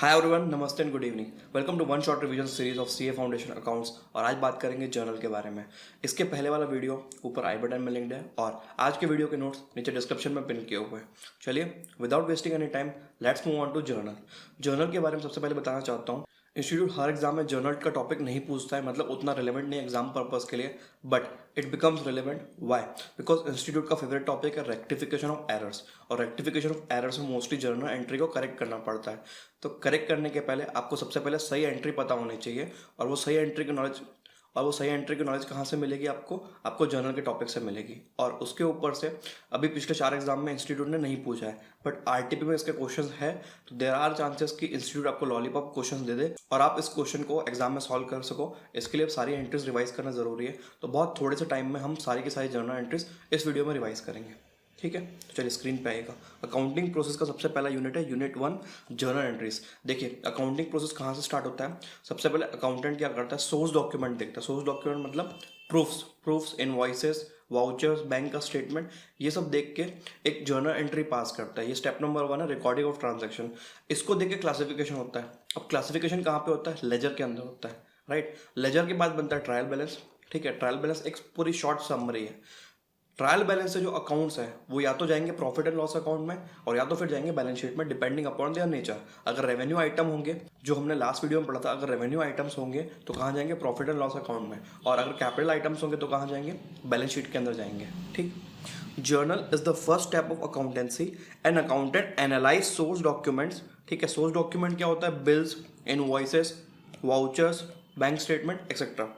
हाय everyone, नमस्ते and good evening. Welcome to one shot revision series of CA foundation accounts. और आज बात करेंगे जर्नल के बारे में। इसके पहले वाला वीडियो ऊपर आई बटन में लिंक्ड है और आज के वीडियो के नोट्स नीचे डिस्क्रिप्शन में पिन किए हुए हैं। चलिए without wasting any time let's move on to journal. Journal के बारे में सबसे पहले बताना चाहता हूँ, इंस्टीट्यूट हर एग्जाम में जर्नल का टॉपिक नहीं पूछता है, मतलब उतना रिलेवेंट नहीं एग्जाम पर्पस के लिए, but it becomes relevant. Why? Because institute का फेवरेट टॉपिक है रेक्टिफिकेशन ऑफ एरर्स, और रेक्टिफिकेशन ऑफ एरर्स में मोस्टली जर्नल एंट्री को करेक्ट करना पड़ता है। तो करेक्ट करने के पहले आपको सबसे पहले सही एंट्री पता होनी चाहिए, और वो सही एंट्री की नॉलेज कहाँ से मिलेगी? आपको जर्नल के टॉपिक से मिलेगी। और उसके ऊपर से अभी पिछले 4 एग्जाम में इंस्टीट्यूट ने नहीं पूछा है, बट आरटीपी में इसके क्वेश्चन है, तो देयर आर चांसेस कि इंस्टीट्यूट आपको लॉलीपॉप क्वेश्चन दे दे और आप इस क्वेश्चन को एग्जाम में सॉल्व कर सको। इसके लिए सारी एंट्रीज रिवाइज करना जरूरी है। तो बहुत थोड़े से टाइम में हम सारी की सारी जर्नल एंट्रीज इस वीडियो में रिवाइज करेंगे, ठीक है? तो चलिए स्क्रीन पे आएगा। अकाउंटिंग प्रोसेस का सबसे पहला यूनिट है यूनिट 1, जर्नल एंट्रीज। देखिए अकाउंटिंग प्रोसेस कहाँ से स्टार्ट होता है? सबसे पहले अकाउंटेंट क्या करता है? सोर्स डॉक्यूमेंट देखता है। सोर्स डॉक्यूमेंट मतलब प्रूफ्स, इनवॉइसेस, वाउचर्स, बैंक का स्टेटमेंट, ये सब देख के एक जर्नल एंट्री पास करता है। ये स्टेप नंबर 1 है, रिकॉर्डिंग ऑफ ट्रांजैक्शन। इसको देख के क्लासिफिकेशन होता है। अब क्लासिफिकेशन कहाँ पे होता है? लेजर के अंदर होता है, राइट? लेजर के बाद बनता है ट्रायल बैलेंस, ठीक है? ट्रायल बैलेंस एक पूरी शॉर्ट समरी है। ट्रायल बैलेंस से जो अकाउंट्स हैं वो या तो जाएंगे प्रॉफिट एंड लॉस अकाउंट में और या तो फिर जाएंगे बैलेंस शीट में, डिपेंडिंग अपॉन देयर नेचर। अगर रेवेन्यू आइटम होंगे, जो हमने लास्ट वीडियो में पढ़ा था, अगर रेवेन्यू आइटम्स होंगे तो कहाँ जाएंगे? प्रॉफिट एंड लॉस अकाउंट में। और अगर कैपिटल आइटम्स होंगे तो कहाँ जाएंगे? बैलेंस शीट के अंदर जाएंगे, ठीक? Journal is the first step of accountancy. An accountant analyse source documents, ठीक है? सोर्स डॉक्यूमेंट क्या होता है? Bills, invoices, vouchers, bank statement etcetera.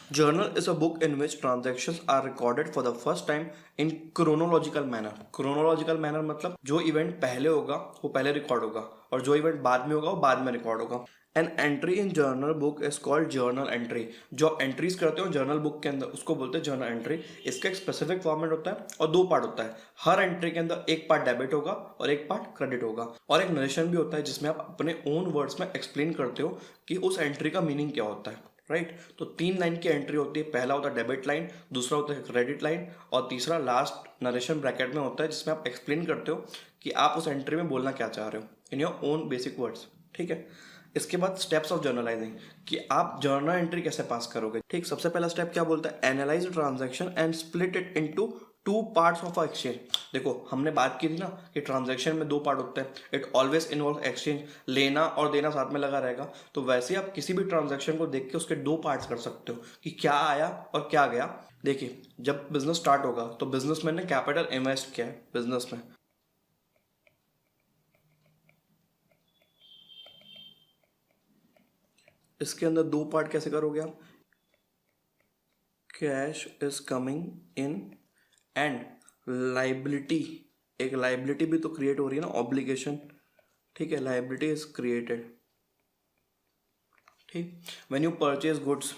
Journal is a book in which transactions are recorded for the first time in chronological manner. Chronological manner मतलब जो event पहले होगा वो पहले रिकॉर्ड होगा और जो इवेंट बाद में होगा वो बाद में रिकॉर्ड होगा। An entry in journal book is called journal entry. जो एंट्रीज करते हो जर्नल बुक के अंदर उसको बोलते हैं जर्नल एंट्री। इसका एक स्पेसिफिक फॉर्मेट होता है और 2 पार्ट होता है। हर एंट्री के अंदर एक पार्ट डेबिट होगा और एक पार्ट क्रेडिट होगा, और एक नरेशन भी होता है जिसमें आप अपने ओन वर्ड्स में एक्सप्लेन करते हो कि उस एंट्री का मीनिंग क्या होता है, राइट? तो 3 लाइन की एंट्री होती है। पहला होता है डेबिट लाइन, दूसरा होता है क्रेडिट लाइन, और तीसरा लास्ट नरेशन ब्रैकेट में होता है जिसमें आप एक्सप्लेन करते हो कि आप उस एंट्री में बोलना क्या चाह रहे हो in your own basic words, ठीक है? इसके बाद स्टेप्स ऑफ जर्नलाइजिंग, कि आप जर्नल एंट्री कैसे पास करोगे, ठीक? सबसे पहला स्टेप क्या बोलता है? Analyse transaction and split it into 2 parts of exchange. देखो हमने बात की थी ना कि ट्रांजैक्शन में 2 पार्ट होते हैं। इट ऑलवेज इन्वॉल्व एक्सचेंज, लेना और देना साथ में लगा रहेगा। तो वैसे आप किसी भी ट्रांजैक्शन को देख के उसके 2 पार्ट्स कर सकते हो कि क्या आया और क्या गया। देखिए जब बिजनेस स्टार्ट होगा तो बिजनेसमैन ने कैपिटल इन्वेस्ट किया है बिजनेस में, इसके अंदर 2 पार्ट कैसे करोगे आप? Cash is coming in and liability, एक लाइबिलिटी भी तो क्रिएट हो रही है ना, ऑब्लिगेशन, ठीक है? लाइबिलिटी इज क्रिएटेड, ठीक? When you purchase goods,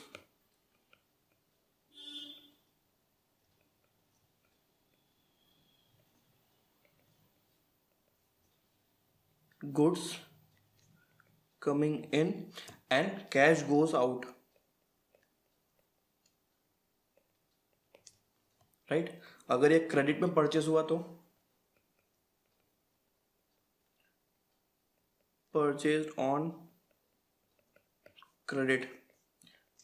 goods coming in and cash goes out, right? अगर ये क्रेडिट में परचेज हुआ तो परचेज ऑन क्रेडिट,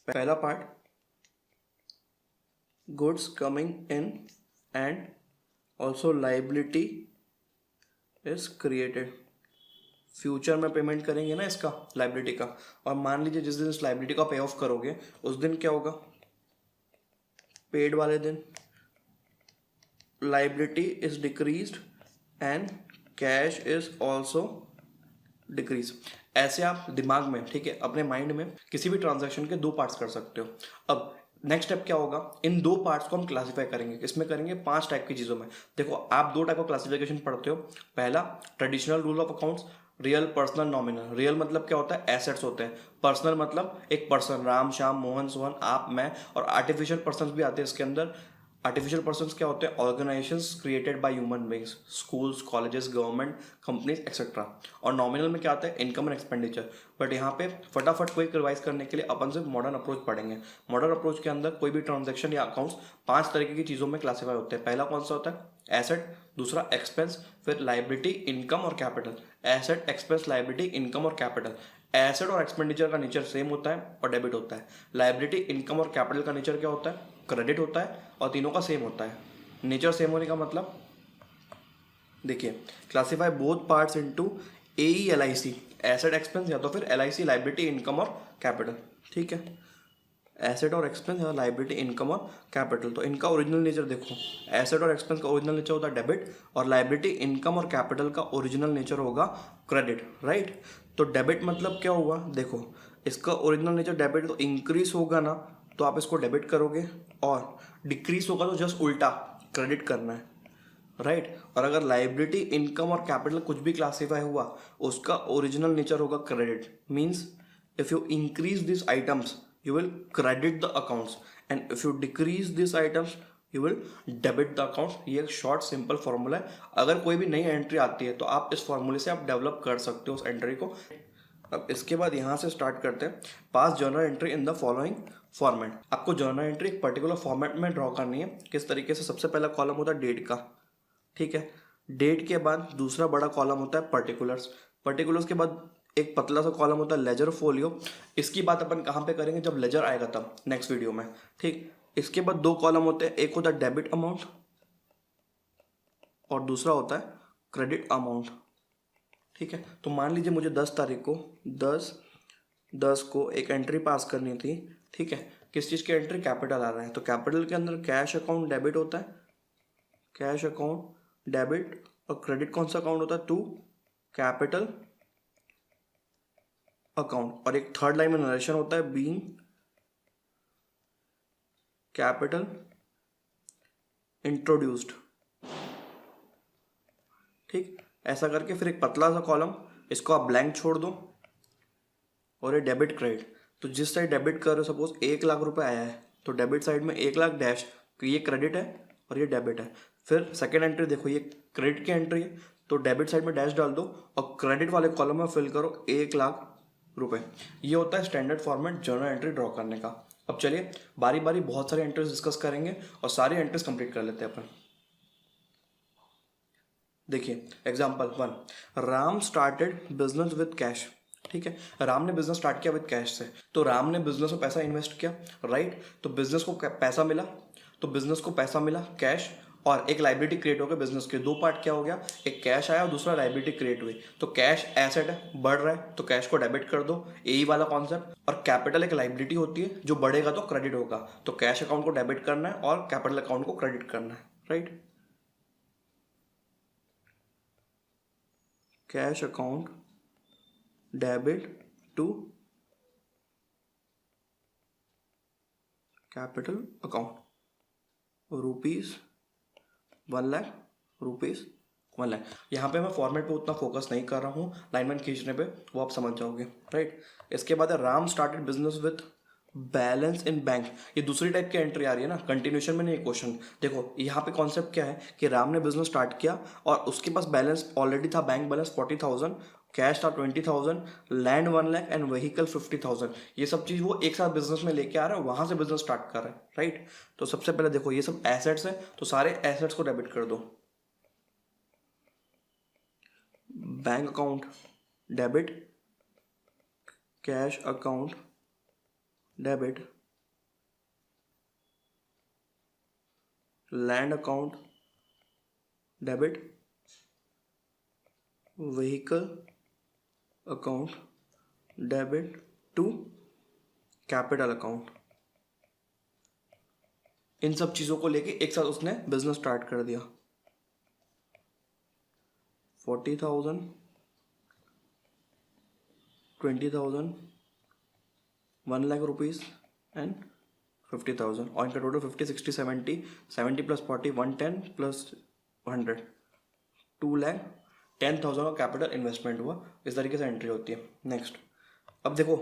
पहला part goods coming in and also liability is created. Future में पेमेंट करेंगे ना इसका, लाइबिलिटी का, और मान लीजिए जिस दिन इस लाइबिलिटी का पे ऑफ करोगे उस दिन क्या होगा? पेड वाले दिन liability is decreased and cash is also decrease. ऐसे आप दिमाग में, ठीक है, अपने माइंड में किसी भी ट्रांजैक्शन के 2 पार्ट्स कर सकते हो। अब नेक्स्ट स्टेप क्या होगा? इन 2 पार्ट्स को हम क्लासीफाई करेंगे। इसमें करेंगे 5 टाइप की चीज़ों में। देखो आप 2 टाइप का क्लासिफिकेशन पढ़ते हो। पहला traditional rule of accounts, real, personal, nominal. Real मतलब क्या होता है? एसेट्स होते हैं। पर्सनल मतलब एक पर्सन, राम, श्याम, मोहन, सोहन, आप, मैं, और आर्टिफिशियल पर्सन भी आते हैं इसके अंदर। आर्टिफिशियल पर्सन्स क्या होते हैं? Organisations created by human beings, schools, colleges, government, companies etcetera. और नॉमिनल में क्या आता है? Income and expenditure. बट यहाँ पे फटाफट क्विक रिवाइज करने के लिए अपन सिर्फ मॉडर्न अप्रोच पढ़ेंगे। मॉडर्न अप्रोच के अंदर कोई भी ट्रांजैक्शन या अकाउंट्स 5 तरीके की चीज़ों में क्लासीफाई होते हैं। पहला कौन सा होता है? एसेट, दूसरा एक्सपेंस, फिर लाइबिलिटी, इनकम और capital. Asset, expense, liability, income और कैपिटल। एसेट और एक्सपेंडिचर का नेचर सेम होता है और डेबिट होता है। लाइबिलिटी, इनकम और कैपिटल का नेचर क्या होता है? क्रेडिट होता है और तीनों का सेम होता है। नेचर सेम होने का मतलब देखिए, classify both parts into AELIC, asset expense, या तो फिर LIC, लाइबिलिटी, इनकम और कैपिटल। ठीक है, एसेट और एक्सपेंस या लाइबिलिटी, इनकम और कैपिटल। तो इनका ओरिजिनल नेचर देखो, एसेट और एक्सपेंस का ओरिजिनल नेचर होता है डेबिट, और लाइबिलिटी, इनकम और कैपिटल का ओरिजिनल नेचर होगा क्रेडिट, राइट। तो डेबिट मतलब क्या हुआ? देखो, इसका ओरिजिनल नेचर डेबिट, तो इंक्रीज होगा ना तो आप इसको डेबिट करोगे, और डिक्रीज होगा तो जस्ट उल्टा क्रेडिट करना है, राइट। और अगर लाइबिलिटी, इनकम और कैपिटल कुछ भी क्लासीफाई हुआ, उसका ओरिजिनल नेचर होगा credit. Means if you increase this items you will credit the accounts, and if you decrease these items you will debit the accounts। ये एक शॉर्ट सिंपल फॉर्मूला है। अगर कोई भी नई एंट्री आती है तो आप इस फॉर्मूले से आप डेवलप कर सकते हो उस एंट्री को। अब इसके बाद यहाँ से स्टार्ट करते हैं। पास journal entry in the following format. आपको जर्नल एंट्री एक पर्टिकुलर फॉर्मेट में ड्रॉ करनी है। किस तरीके से? सबसे पहला कॉलम होता है डेट का, ठीक है। डेट के बाद दूसरा बड़ा कॉलम होता है पर्टिकुलर्स। पर्टिकुलर्स के बाद एक पतला सा कॉलम होता है लेजर फोलियो। इसकी बात अपन कहाँ पे करेंगे? जब लेजर आएगा तब, नेक्स्ट वीडियो में, ठीक। इसके बाद दो कॉलम होते हैं, एक होता है डेबिट अमाउंट और दूसरा होता है क्रेडिट अमाउंट, ठीक है। तो मान लीजिए मुझे 10 तारीख को 10 को एक एंट्री पास करनी थी, ठीक है। किस चीज़ की एंट्री? कैपिटल आ रहा है, तो कैपिटल के अंदर कैश अकाउंट डेबिट होता है, कैश अकाउंट डेबिट, और क्रेडिट कौन सा अकाउंट होता है? To capital account. और एक थर्ड लाइन में नरेशन होता है, बीइंग कैपिटल इंट्रोड्यूस्ड, ठीक। ऐसा करके फिर एक पतला सा कॉलम, इसको आप ब्लैंक छोड़ दो, और ये डेबिट क्रेडिट। तो जिस साइड डेबिट कर रहे हो, सपोज 1 लाख रुपए आया है, तो डेबिट साइड में 1 लाख डैश, ये क्रेडिट है और ये डेबिट है। फिर सेकेंड एंट्री देखो, ये क्रेडिट की एंट्री है, तो डेबिट साइड में डैश डाल दो और क्रेडिट वाले कॉलम में फिल करो 1 लाख रुपए। ये होता है standard format journal entry draw करने का। अब चलिए बारी बारी बहुत सारी एंट्रीज डिस्कस करेंगे और सारी एंट्रीज कंप्लीट कर लेते हैं अपन। देखिए example 1, Ram started business with cash, ठीक है। राम ने बिजनेस स्टार्ट किया विद कैश से, तो राम ने बिजनेस में पैसा इन्वेस्ट किया, राइट। तो बिजनेस को पैसा मिला, तो बिजनेस को पैसा मिला कैश, और एक लाइबिलिटी क्रिएट हो गया बिजनेस के। दो पार्ट क्या हो गया? एक कैश आया और दूसरा लाइबिलिटी क्रिएट हुई। तो कैश एसेट है, बढ़ रहा है, तो कैश को डेबिट कर दो, यही वाला कॉन्सेप्ट। और कैपिटल एक लाइबिलिटी होती है, जो बढ़ेगा तो क्रेडिट होगा, तो कैश अकाउंट को डेबिट करना है और कैपिटल अकाउंट को क्रेडिट करना है, right. Cash account debit to capital account, rupees 1 lakh, rupees 1 lakh. यहाँ पे मैं फॉर्मेट पे उतना फोकस नहीं कर रहा हूँ, लाइन खींचने पे वो आप समझ जाओगे, राइट। इसके बाद है Ram started business with balance in bank. ये दूसरी टाइप की एंट्री आ रही है ना, कंटिन्यूशन में नहीं क्वेश्चन। देखो यहाँ पे कॉन्सेप्ट क्या है कि राम ने बिजनेस स्टार्ट किया और उसके पास बैलेंस ऑलरेडी था, बैंक बैलेंस 40,000, कैश था 20,000, लैंड 1 लाख एंड व्हीकल 50,000। ये सब चीज़ वो एक साथ बिजनेस में लेके आ रहा है, वहां से बिजनेस स्टार्ट कर रहा है, राइट। तो सबसे पहले देखो ये सब एसेट्स है, तो सारे एसेट्स को डेबिट कर दो। Bank account debit, cash account debit, land account debit, vehicle account debit to capital account. इन सब चीजों को लेके एक साथ उसने बिजनेस स्टार्ट कर दिया। 40,000, 20,000, 1 लाख रुपीज एंड 50,000, और इनका टोटल 50, 60, 70, 70 प्लस 40, 110 प्लस 100, 2,10,000 का कैपिटल इन्वेस्टमेंट हुआ। इस तरीके से एंट्री होती है। नेक्स्ट, अब देखो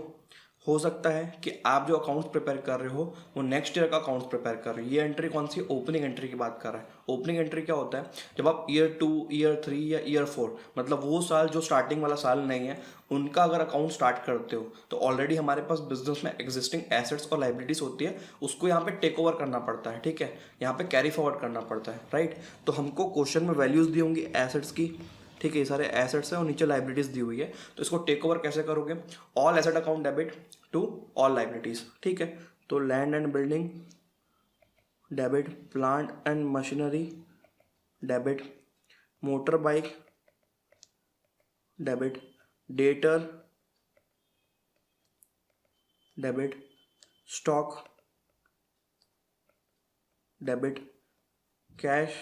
हो सकता है कि आप जो अकाउंट्स प्रिपेयर कर रहे हो वो नेक्स्ट ईयर का अकाउंट्स प्रिपेयर कर रहे हो। ये एंट्री कौन सी? ओपनिंग एंट्री की बात कर रहा है। ओपनिंग एंट्री क्या होता है? जब आप ईयर 2, ईयर 3 या ईयर 4, मतलब वो साल जो स्टार्टिंग वाला साल नहीं है, उनका अगर अकाउंट स्टार्ट करते हो तो ऑलरेडी हमारे पास बिजनेस में एग्जिस्टिंग एसेट्स और लाइबिलिटीज होती है, उसको यहाँ पे टेक ओवर करना पड़ता है, ठीक है। यहाँ पे कैरी फॉरवर्ड करना पड़ता है, राइट। तो हमको क्वेश्चन में वैल्यूज दी होंगी एसेट्स की, ठीक है, ये सारे एसेट्स हैं और नीचे लाइबिलिटीज दी हुई है। तो इसको टेक ओवर कैसे करोगे, all asset account debit to all liabilities. ठीक है, तो land and building debit, plant and machinery debit, motor bike debit, debtor debit, stock debit, cash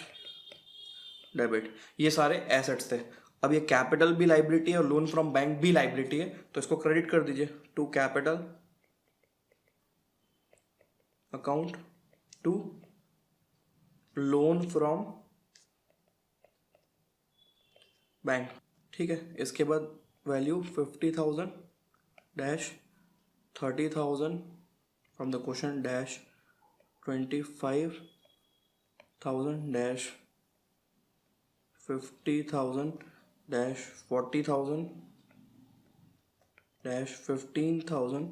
debit. ये सारे एसेट्स थे। अब ये कैपिटल भी लाइबिलिटी है और लोन फ्रॉम बैंक भी लाइबिलिटी है, तो इसको क्रेडिट कर दीजिए to capital account to loan from bank. ठीक है, इसके बाद value 50,000 dash 30,000 from the question dash 25,000 dash 50,000 dash 40,000 dash 15,000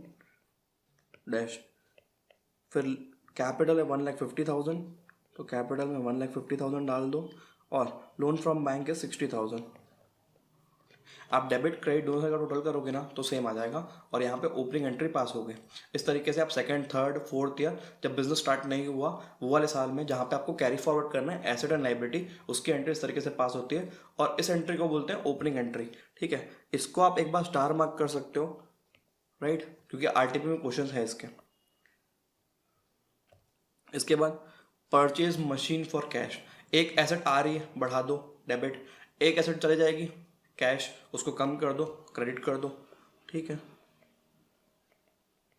dash, फिर कैपिटल है 1,50,000, तो कैपिटल में 1,50,000 डाल दो और लोन फ्रॉम बैंक है 60,000। आप डेबिट क्रेडिट दोनों का टोटल करोगे ना तो सेम आ जाएगा और यहाँ पे ओपनिंग एंट्री पास हो गए। इस तरीके से आप सेकंड थर्ड फोर्थ ईयर जब बिजनेस स्टार्ट नहीं हुआ वो वाले साल में जहाँ पे आपको कैरी फॉरवर्ड करना है एसेट एंड लाइबिलिटी, उसकी एंट्री इस तरीके से पास होती है और इस एंट्री को बोलते हैं ओपनिंग एंट्री। ठीक है, इसको आप एक बार स्टार मार्क कर सकते हो, राइट, क्योंकि आरटीपी में क्वेश्चन है इसके। इसके बाद परचेज मशीन फॉर कैश, एक एसेट आ रही है बढ़ा दो डेबिट, एक एसेट चले जाएगी कैश, उसको कम कर दो क्रेडिट कर दो। ठीक है,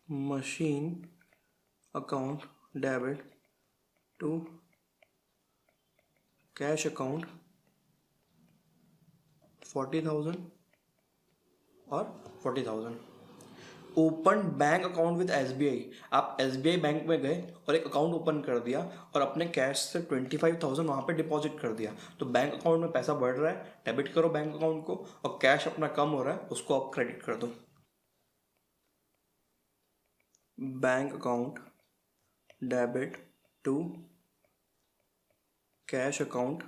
machine account debit to cash account 40,000 और 40,000। Open bank account with SBI, आप एसबीआई बैंक में गए और एक अकाउंट ओपन कर दिया और अपने कैश से 25,000 वहाँ पे डिपॉजिट कर दिया, तो बैंक अकाउंट में पैसा बढ़ रहा है, डेबिट करो बैंक अकाउंट को, और कैश अपना कम हो रहा है उसको आप क्रेडिट कर दो। Bank account debit to cash account,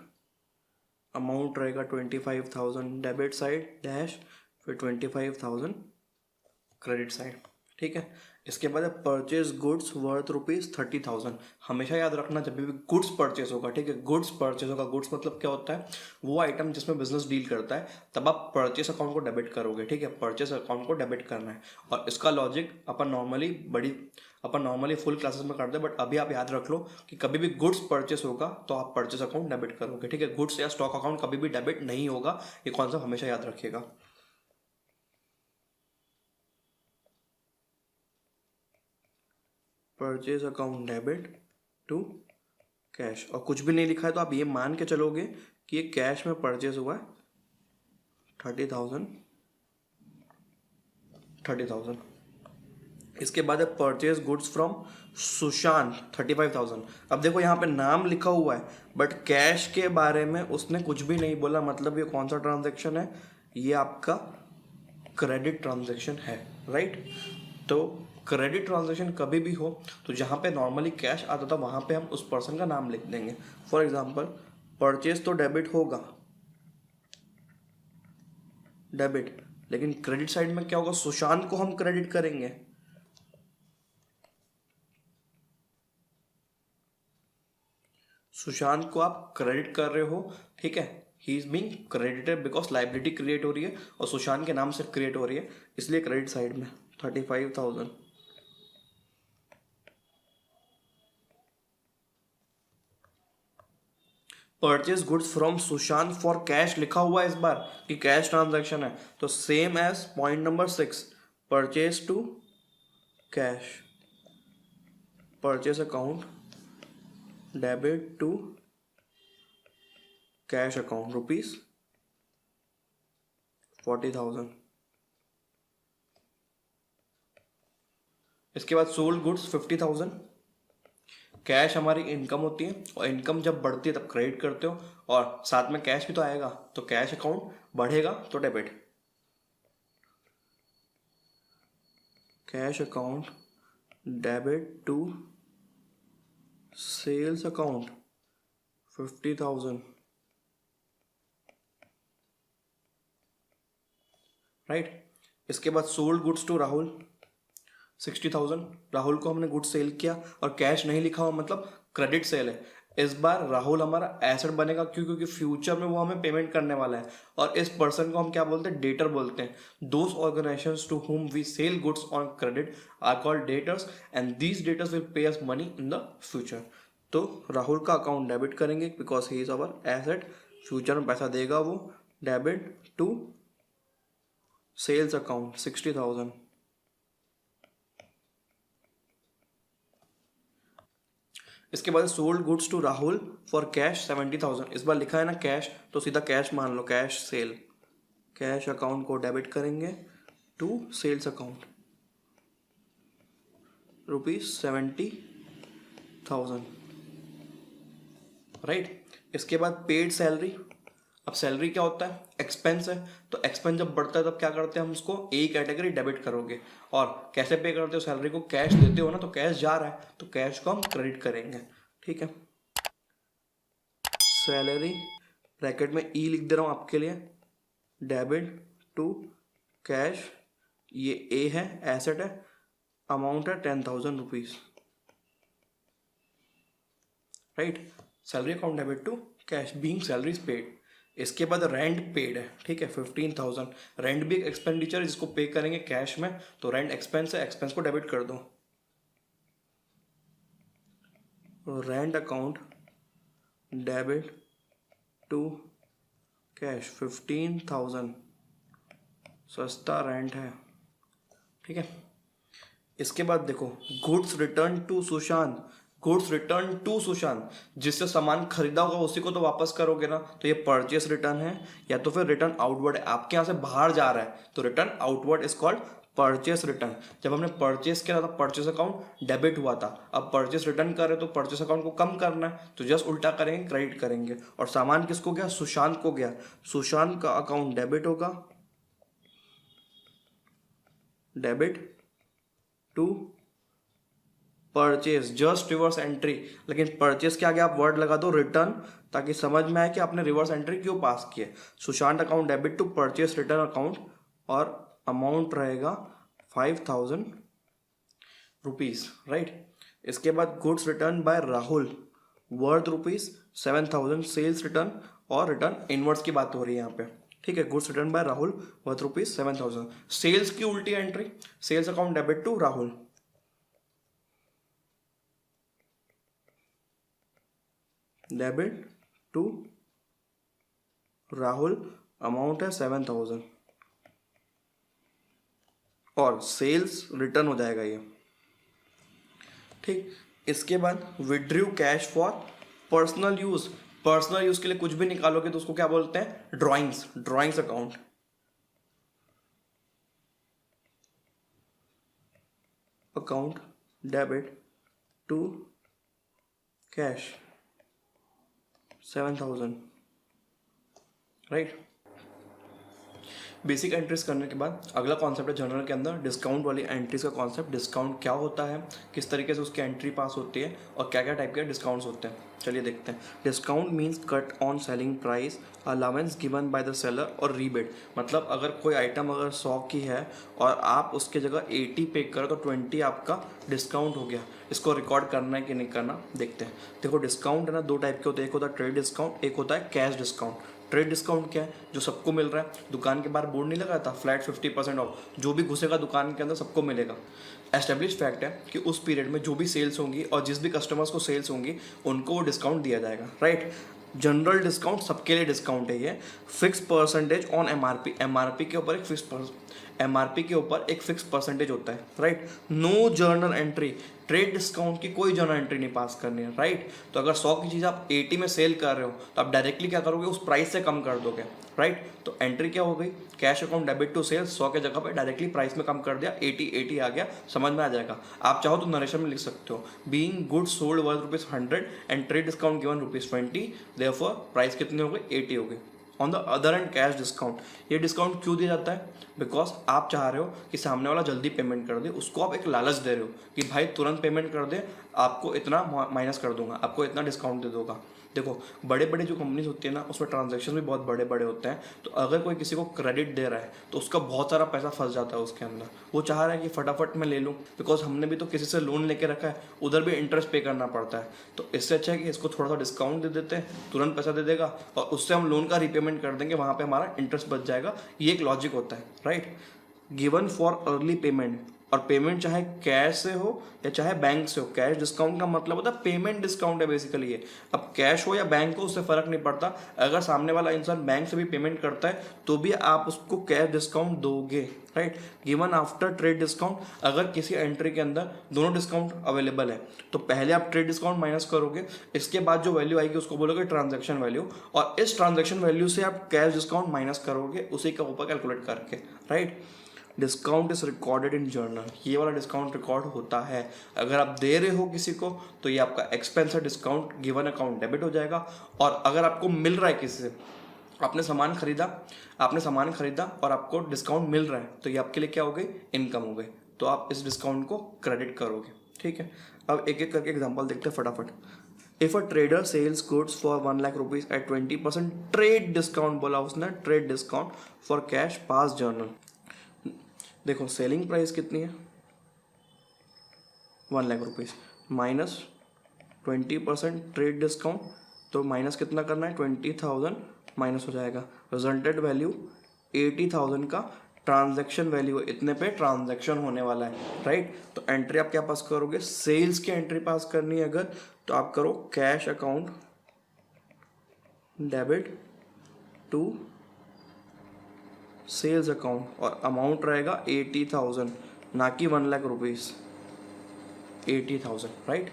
amount रहेगा 25,000 डेबिट साइड डैश, फिर 25,000 क्रेडिट साइड। ठीक है, इसके बाद परचेज गुड्स वर्थ ₹30,000। हमेशा याद रखना जब भी गुड्स परचेज होगा, ठीक है, गुड्स परचेज होगा, गुड्स मतलब क्या होता है, वो आइटम जिसमें बिजनेस डील करता है, तब आप परचेस अकाउंट को डेबिट करोगे। ठीक है, परचेस अकाउंट को डेबिट करना है और इसका लॉजिक अपन नॉर्मली फुल क्लासेस में करते हैं, बट अभी आप याद रख लो कि कभी भी गुड्स परचेस होगा तो आप परचेस अकाउंट डेबिट करोगे। ठीक है, गुड्स या स्टॉक अकाउंट कभी भी डेबिट नहीं होगा, ये कॉन्सेप्ट हमेशा याद रखिएगा। Purchase account debit to cash, और कुछ भी नहीं लिखा है तो आप ये मान के चलोगे कि ये कैश में परचेज हुआ है 30,000। इसके बाद है परचेज गुड्स फ्रॉम सुशांत 35,000। अब देखो यहाँ पे नाम लिखा हुआ है बट कैश के बारे में उसने कुछ भी नहीं बोला, मतलब ये कौन सा ट्रांजैक्शन है, ये आपका क्रेडिट ट्रांजैक्शन है, राइट। तो क्रेडिट ट्रांजैक्शन कभी भी हो तो जहाँ पे नॉर्मली कैश आता था वहाँ पे हम उस पर्सन का नाम लिख देंगे। फॉर एग्जांपल परचेज तो डेबिट होगा, डेबिट, लेकिन क्रेडिट साइड में क्या होगा, सुशांत को हम क्रेडिट करेंगे। सुशांत को आप क्रेडिट कर रहे हो, ठीक है, he is being credited because liability create हो रही है और सुशांत के नाम से क्रिएट हो रही है, इसलिए क्रेडिट साइड में 35,000। Purchase goods from Sushant for cash लिखा हुआ है इस बार कि कैश ट्रांजैक्शन है, तो same as point number 6, purchase to cash, purchase account debit to cash account ₹40,000। इसके बाद सोल्ड गुड्स 50,000। कैश हमारी इनकम होती है और इनकम जब बढ़ती है तब क्रेडिट करते हो और साथ में कैश भी तो आएगा, तो कैश अकाउंट बढ़ेगा तो debit, cash account debit to sales account 50,000 right. इसके बाद sold goods to Rahul 60,000, Rahul को हमने गुड्स सेल किया और कैश नहीं लिखा हुआ मतलब क्रेडिट सेल है। इस बार राहुल हमारा एसेट बनेगा, क्यों? क्योंकि फ्यूचर में वो हमें पेमेंट करने वाला है और इस पर्सन को हम क्या बोलते हैं? डेटर बोलते हैं। Those organisations to whom we sell goods on credit are called debtors and these debtors will pay us money in the future. तो राहुल का अकाउंट डेबिट करेंगे because he is our asset, future में पैसा देगा वो। Debit to sales account 60,000। इसके बाद sold goods to Rahul for cash 70,000। इस बार लिखा है ना कैश, तो सीधा कैश मान लो, कैश सेल। कैश अकाउंट को डेबिट करेंगे टू सेल्स अकाउंट ₹70,000, राइट। इसके बाद पेड सैलरी। अब सैलरी क्या होता है? एक्सपेंस है, तो एक्सपेंस जब बढ़ता है तब क्या करते हैं हम उसको ए कैटेगरी डेबिट करोगे। और कैसे पे करते हो? सैलरी को कैश देते हो ना, तो कैश जा रहा है तो कैश को हम क्रेडिट करेंगे, ठीक है। सैलरी ब्रैकेट में ई लिख दे रहा हूं आपके लिए, डेबिट टू कैश, ये ए है, एसेट है, अमाउंट है 10,000 rupees, right. Salary account debit to cash being salary paid. इसके बाद रेंट पेड है, ठीक है, 15,000। रेंट भी एक एक्सपेंडिचर है जिसको पे करेंगे कैश में, तो रेंट एक्सपेंस है, एक्सपेंस को डेबिट कर दो। Rent account debit to cash 15,000, सस्ता रेंट है, ठीक है। इसके बाद देखो goods return to Sushant. Goods return to Sushant, जिससे सामान खरीदा होगा उसी को तो वापस करोगे ना, तो ये परचेस रिटर्न है या तो फिर रिटर्न आउटवर्ड है। आपके यहाँ से बाहर जा रहा है तो return outward is called purchase return. जब हमने परचेस किया था परचेस अकाउंट डेबिट हुआ था, अब परचेस रिटर्न कर रहे तो परचेस अकाउंट को कम करना है, तो जस्ट उल्टा करेंगे, क्रेडिट करेंगे। और सामान किसको गया? सुशांत को गया। सुशांत का अकाउंट डेबिट होगा, debit to purchase, just reverse entry. लेकिन परचेज के आगे आप वर्ड लगा दो रिटर्न, ताकि समझ में आए कि आपने रिवर्स एंट्री क्यों पास की है। Sushant account debit to purchase return account और अमाउंट रहेगा 5,000 रुपीज, राइट। इसके बाद goods return by Rahul worth ₹7,000 sales return, और रिटर्न इनवर्ड्स की बात हो रही है यहाँ पे, ठीक है। Goods return by Rahul worth ₹7,000। Sales की उल्टी entry, sales account debit to Rahul, debit to Rahul, amount है 7,000 और सेल्स रिटर्न हो जाएगा ये, ठीक। इसके बाद withdrew cash for personal use. Personal use के लिए कुछ भी निकालोगे तो उसको क्या बोलते हैं? Drawings, drawings account. Account debit to cash 7,000, right. Basic entries करने के बाद अगला कॉन्सेप्ट है जर्नल के अंदर डिस्काउंट वाली एंट्रीज का कॉन्सेप्ट। डिस्काउंट क्या होता है, किस तरीके से उसकी एंट्री पास होती है और क्या क्या टाइप के डिस्काउंट्स होते हैं, चलिए देखते हैं। Discount means cut on selling price, allowance given by the seller और रीबेट। मतलब अगर कोई आइटम अगर 100 की है और आप उसके जगह 80 पे करो तो 20 आपका डिस्काउंट हो गया। इसको रिकॉर्ड करना है कि नहीं करना देखते हैं। देखो डिस्काउंट है ना, दो टाइप के होते हैं, एक होता है ट्रेड डिस्काउंट, एक होता है कैश डिस्काउंट। ट्रेड डिस्काउंट क्या है? जो सबको मिल रहा है, दुकान के बाहर बोर्ड नहीं लगा था फ्लैट 50% ऑफ, जो भी घुसेगा दुकान के अंदर सबको मिलेगा। एस्टेब्लिश फैक्ट है कि उस पीरियड में जो भी सेल्स होंगी और जिस भी कस्टमर्स को सेल्स होंगी उनको वो डिस्काउंट दिया जाएगा, राइट। जनरल डिस्काउंट सबके लिए डिस्काउंट है ये। Fix percentage on MRP, MRP के ऊपर एक फिक्स परसेंटेज होता है, right. No journal entry, trade discount की कोई जर्नल एंट्री नहीं पास करनी है, राइट। तो अगर 100 की चीज़ आप 80 में सेल कर रहे हो तो आप डायरेक्टली क्या करोगे? उस प्राइस से कम कर दोगे, राइट। तो एंट्री क्या हो गई? Cash account debit to sales, 100 के जगह पे डायरेक्टली प्राइस में कम कर दिया, 80 आ गया, समझ में आ जाएगा। आप चाहो तो नरेशन में लिख सकते हो, being goods sold worth ₹100 and trade discount given ₹20, therefore price कितने हो गए? 80 हो गए। On the other and cash discount, ये डिस्काउंट क्यों दिया जाता है? बिकॉज आप चाह रहे हो कि सामने वाला जल्दी पेमेंट कर दे, उसको आप एक लालच दे रहे हो कि भाई तुरंत पेमेंट कर दे, आपको इतना माइनस कर दूंगा, आपको इतना डिस्काउंट दे दूंगा। देखो बड़े बड़े जो कंपनीज होती है ना उसमें ट्रांजेक्शन भी बहुत बड़े बड़े होते हैं, तो अगर कोई किसी को क्रेडिट दे रहा है तो उसका बहुत सारा पैसा फंस जाता है उसके अंदर। वो चाह रहा है कि फटाफट मैं ले लूँ, बिकॉज हमने भी तो किसी से लोन लेके रखा है, उधर भी इंटरेस्ट पे करना पड़ता है। तो इससे अच्छा है कि इसको थोड़ा सा डिस्काउंट दे देते हैं, तुरंत पैसा दे देगा और उससे हम लोन का रीपेमेंट कर देंगे, वहाँ पे हमारा इंटरेस्ट बच जाएगा। ये एक लॉजिक होता है, right. Given for early payment, और पेमेंट चाहे कैश से हो या चाहे बैंक से हो। कैश डिस्काउंट का मतलब होता है पेमेंट डिस्काउंट है बेसिकली ये। अब कैश हो या बैंक हो उससे फर्क नहीं पड़ता, अगर सामने वाला इंसान बैंक से भी पेमेंट करता है तो भी आप उसको कैश डिस्काउंट दोगे, right. Given after trade discount, अगर किसी एंट्री के अंदर दोनों डिस्काउंट अवेलेबल है तो पहले आप ट्रेड डिस्काउंट माइनस करोगे, इसके बाद जो वैल्यू आएगी उसको बोलोगे ट्रांजैक्शन वैल्यू, और इस ट्रांजैक्शन वैल्यू से आप कैश डिस्काउंट माइनस करोगे उसी का ऊपर कैलकुलेट करके, right. Discount is recorded in journal, ये वाला डिस्काउंट रिकॉर्ड होता है। अगर आप दे रहे हो किसी को तो ये आपका एक्सपेंस है, डिस्काउंट गिवन अकाउंट डेबिट हो जाएगा। और अगर आपको मिल रहा है किसी से, आपने सामान खरीदा और आपको डिस्काउंट मिल रहा है तो ये आपके लिए क्या हो गई, इनकम हो गई, तो आप इस डिस्काउंट को क्रेडिट करोगे, ठीक है। अब एक एक करके एग्जांपल देखते हैं फटाफट। If a trader sells goods for 1 lakh rupees at 20% trade discount, बोला उसने trade discount for cash pass journal. देखो सेलिंग प्राइस कितनी है, 1 lakh rupees minus 20% trade discount, तो माइनस कितना करना है, 20,000 माइनस हो जाएगा। रिजल्टेड वैल्यू 80,000 का ट्रांजैक्शन वैल्यू है, इतने पे ट्रांजैक्शन होने वाला है, राइट। तो एंट्री आप क्या पास करोगे, सेल्स की एंट्री पास करनी है अगर तो आप करो cash account debit to sales account, और अमाउंट रहेगा 80,000, ना कि 1 लाख रुपीज़, 80,000, राइट।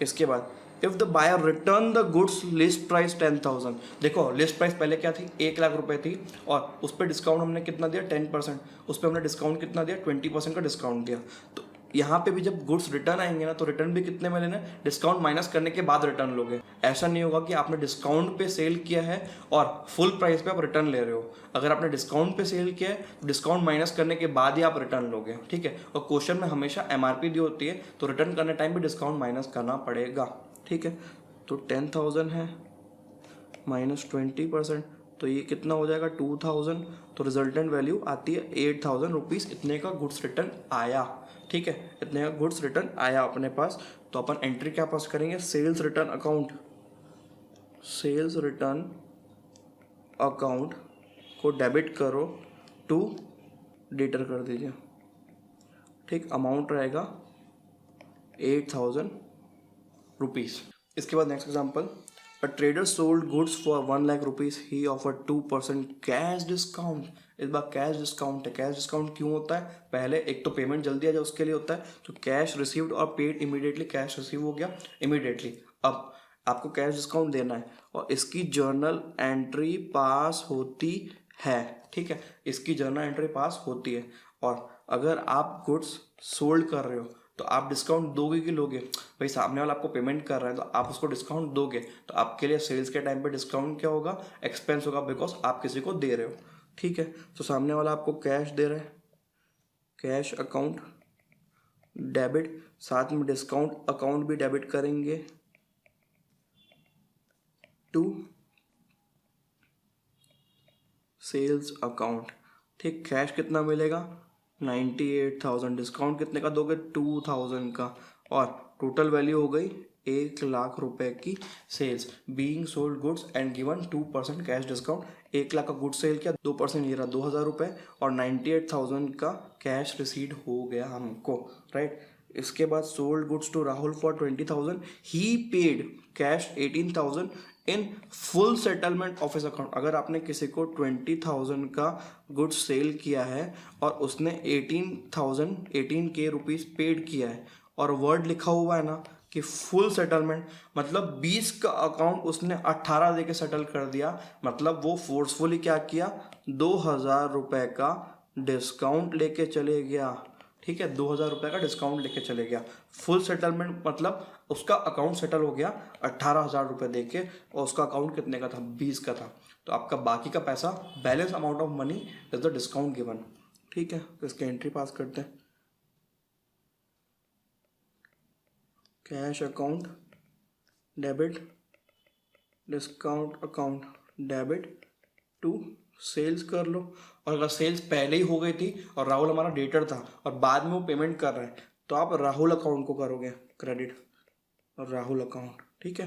इसके बाद if the buyer return the goods list price 10,000, देखो लिस्ट प्राइस पहले क्या थी, 1 लाख रुपए थी, और उस पर डिस्काउंट हमने कितना दिया, 10%, उस पर हमने डिस्काउंट कितना दिया, 20% का डिस्काउंट दिया। तो यहाँ पे भी जब गुड्स रिटर्न आएंगे ना तो रिटर्न भी कितने में लेना, डिस्काउंट माइनस करने के बाद रिटर्न लोगे। ऐसा नहीं होगा कि आपने डिस्काउंट पे सेल किया है और फुल प्राइस पे आप रिटर्न ले रहे हो। अगर आपने डिस्काउंट पे सेल किया है तो डिस्काउंट माइनस करने के बाद ही आप रिटर्न लोगे, ठीक है। और क्वेश्चन में हमेशा एमआरपी दी होती है तो रिटर्न करने टाइम भी डिस्काउंट माइनस करना पड़ेगा, ठीक है। तो 10,000 है माइनस 20%, तो ये कितना हो जाएगा 2,000, तो रिजल्टेंट वैल्यू आती है 8,000 रुपीज़, इतने का गुड्स रिटर्न आया, ठीक है। इतने का गुड्स रिटर्न आया अपने पास, तो अपन एंट्री क्या पास करेंगे, sales return account, sales return account को डेबिट करो टू डेटर कर दीजिए, ठीक। अमाउंट रहेगा 8,000 रुपीज़। इसके बाद next example, a trader sold goods for 1 lakh rupees, he offer 2% cash discount. इस बार कैश डिस्काउंट है। कैश डिस्काउंट क्यों होता है, पहले एक तो पेमेंट जल्दी आ जाए उसके लिए होता है, तो कैश रिसीव्ड और पेड इमीडिएटली, कैश रिसीव हो गया इमीडिएटली। अब आपको कैश डिस्काउंट देना है और इसकी जर्नल एंट्री पास होती है, ठीक है। इसकी जर्नल एंट्री पास होती है, और अगर आप गुड्स सोल्ड कर रहे हो तो आप डिस्काउंट दोगे कि लोगे, भाई सामने वाला आपको पेमेंट कर रहा है तो आप उसको डिस्काउंट दोगे, तो आपके लिए सेल्स के टाइम पे डिस्काउंट क्या होगा, एक्सपेंस होगा, बिकॉज आप किसी को दे रहे हो, ठीक है। तो सामने वाला आपको कैश दे रहा है, कैश अकाउंट डेबिट, साथ में डिस्काउंट अकाउंट भी डेबिट करेंगे टू सेल्स अकाउंट, ठीक। कैश कितना मिलेगा 98,000, डिस्काउंट कितने का दोगे 2,000 का, और टोटल वैल्यू हो गई 1 लाख रुपए की sales, being sold goods and given 2% cash discount. 1 lakh का गुड्स सेल किया, 2% ये रहा 2,000 रुपये, और 98,000 का कैश रिसीट हो गया हमको, राइट। इसके बाद sold goods to Rahul for 20,000, he paid cash 18,000 in full settlement of his account. अगर आपने किसी को 20,000 का गुड्स सेल किया है और उसने 18K रुपीज़ पेड किया है, और वर्ड लिखा हुआ है ना कि फुल सेटलमेंट, मतलब 20 का अकाउंट उसने 18 दे के सेटल कर दिया, मतलब वो फोर्सफुली क्या किया, 2,000 रुपये का डिस्काउंट लेके चले गया, ठीक है। 2,000 रुपये का डिस्काउंट लेके चले गया। फुल सेटलमेंट मतलब उसका अकाउंट सेटल हो गया 18,000 रुपये दे के, और उसका अकाउंट कितने का था, 20 का था, तो आपका बाकी का पैसा, balance amount of money is the discount given, ठीक है। तो इसकी एंट्री पास करते हैं, cash account debit discount account debit to sales कर लो। और अगर सेल्स पहले ही हो गई थी और राहुल हमारा डेटर था और बाद में वो पेमेंट कर रहा है तो आप राहुल अकाउंट को करोगे क्रेडिट, और राहुल अकाउंट, ठीक है।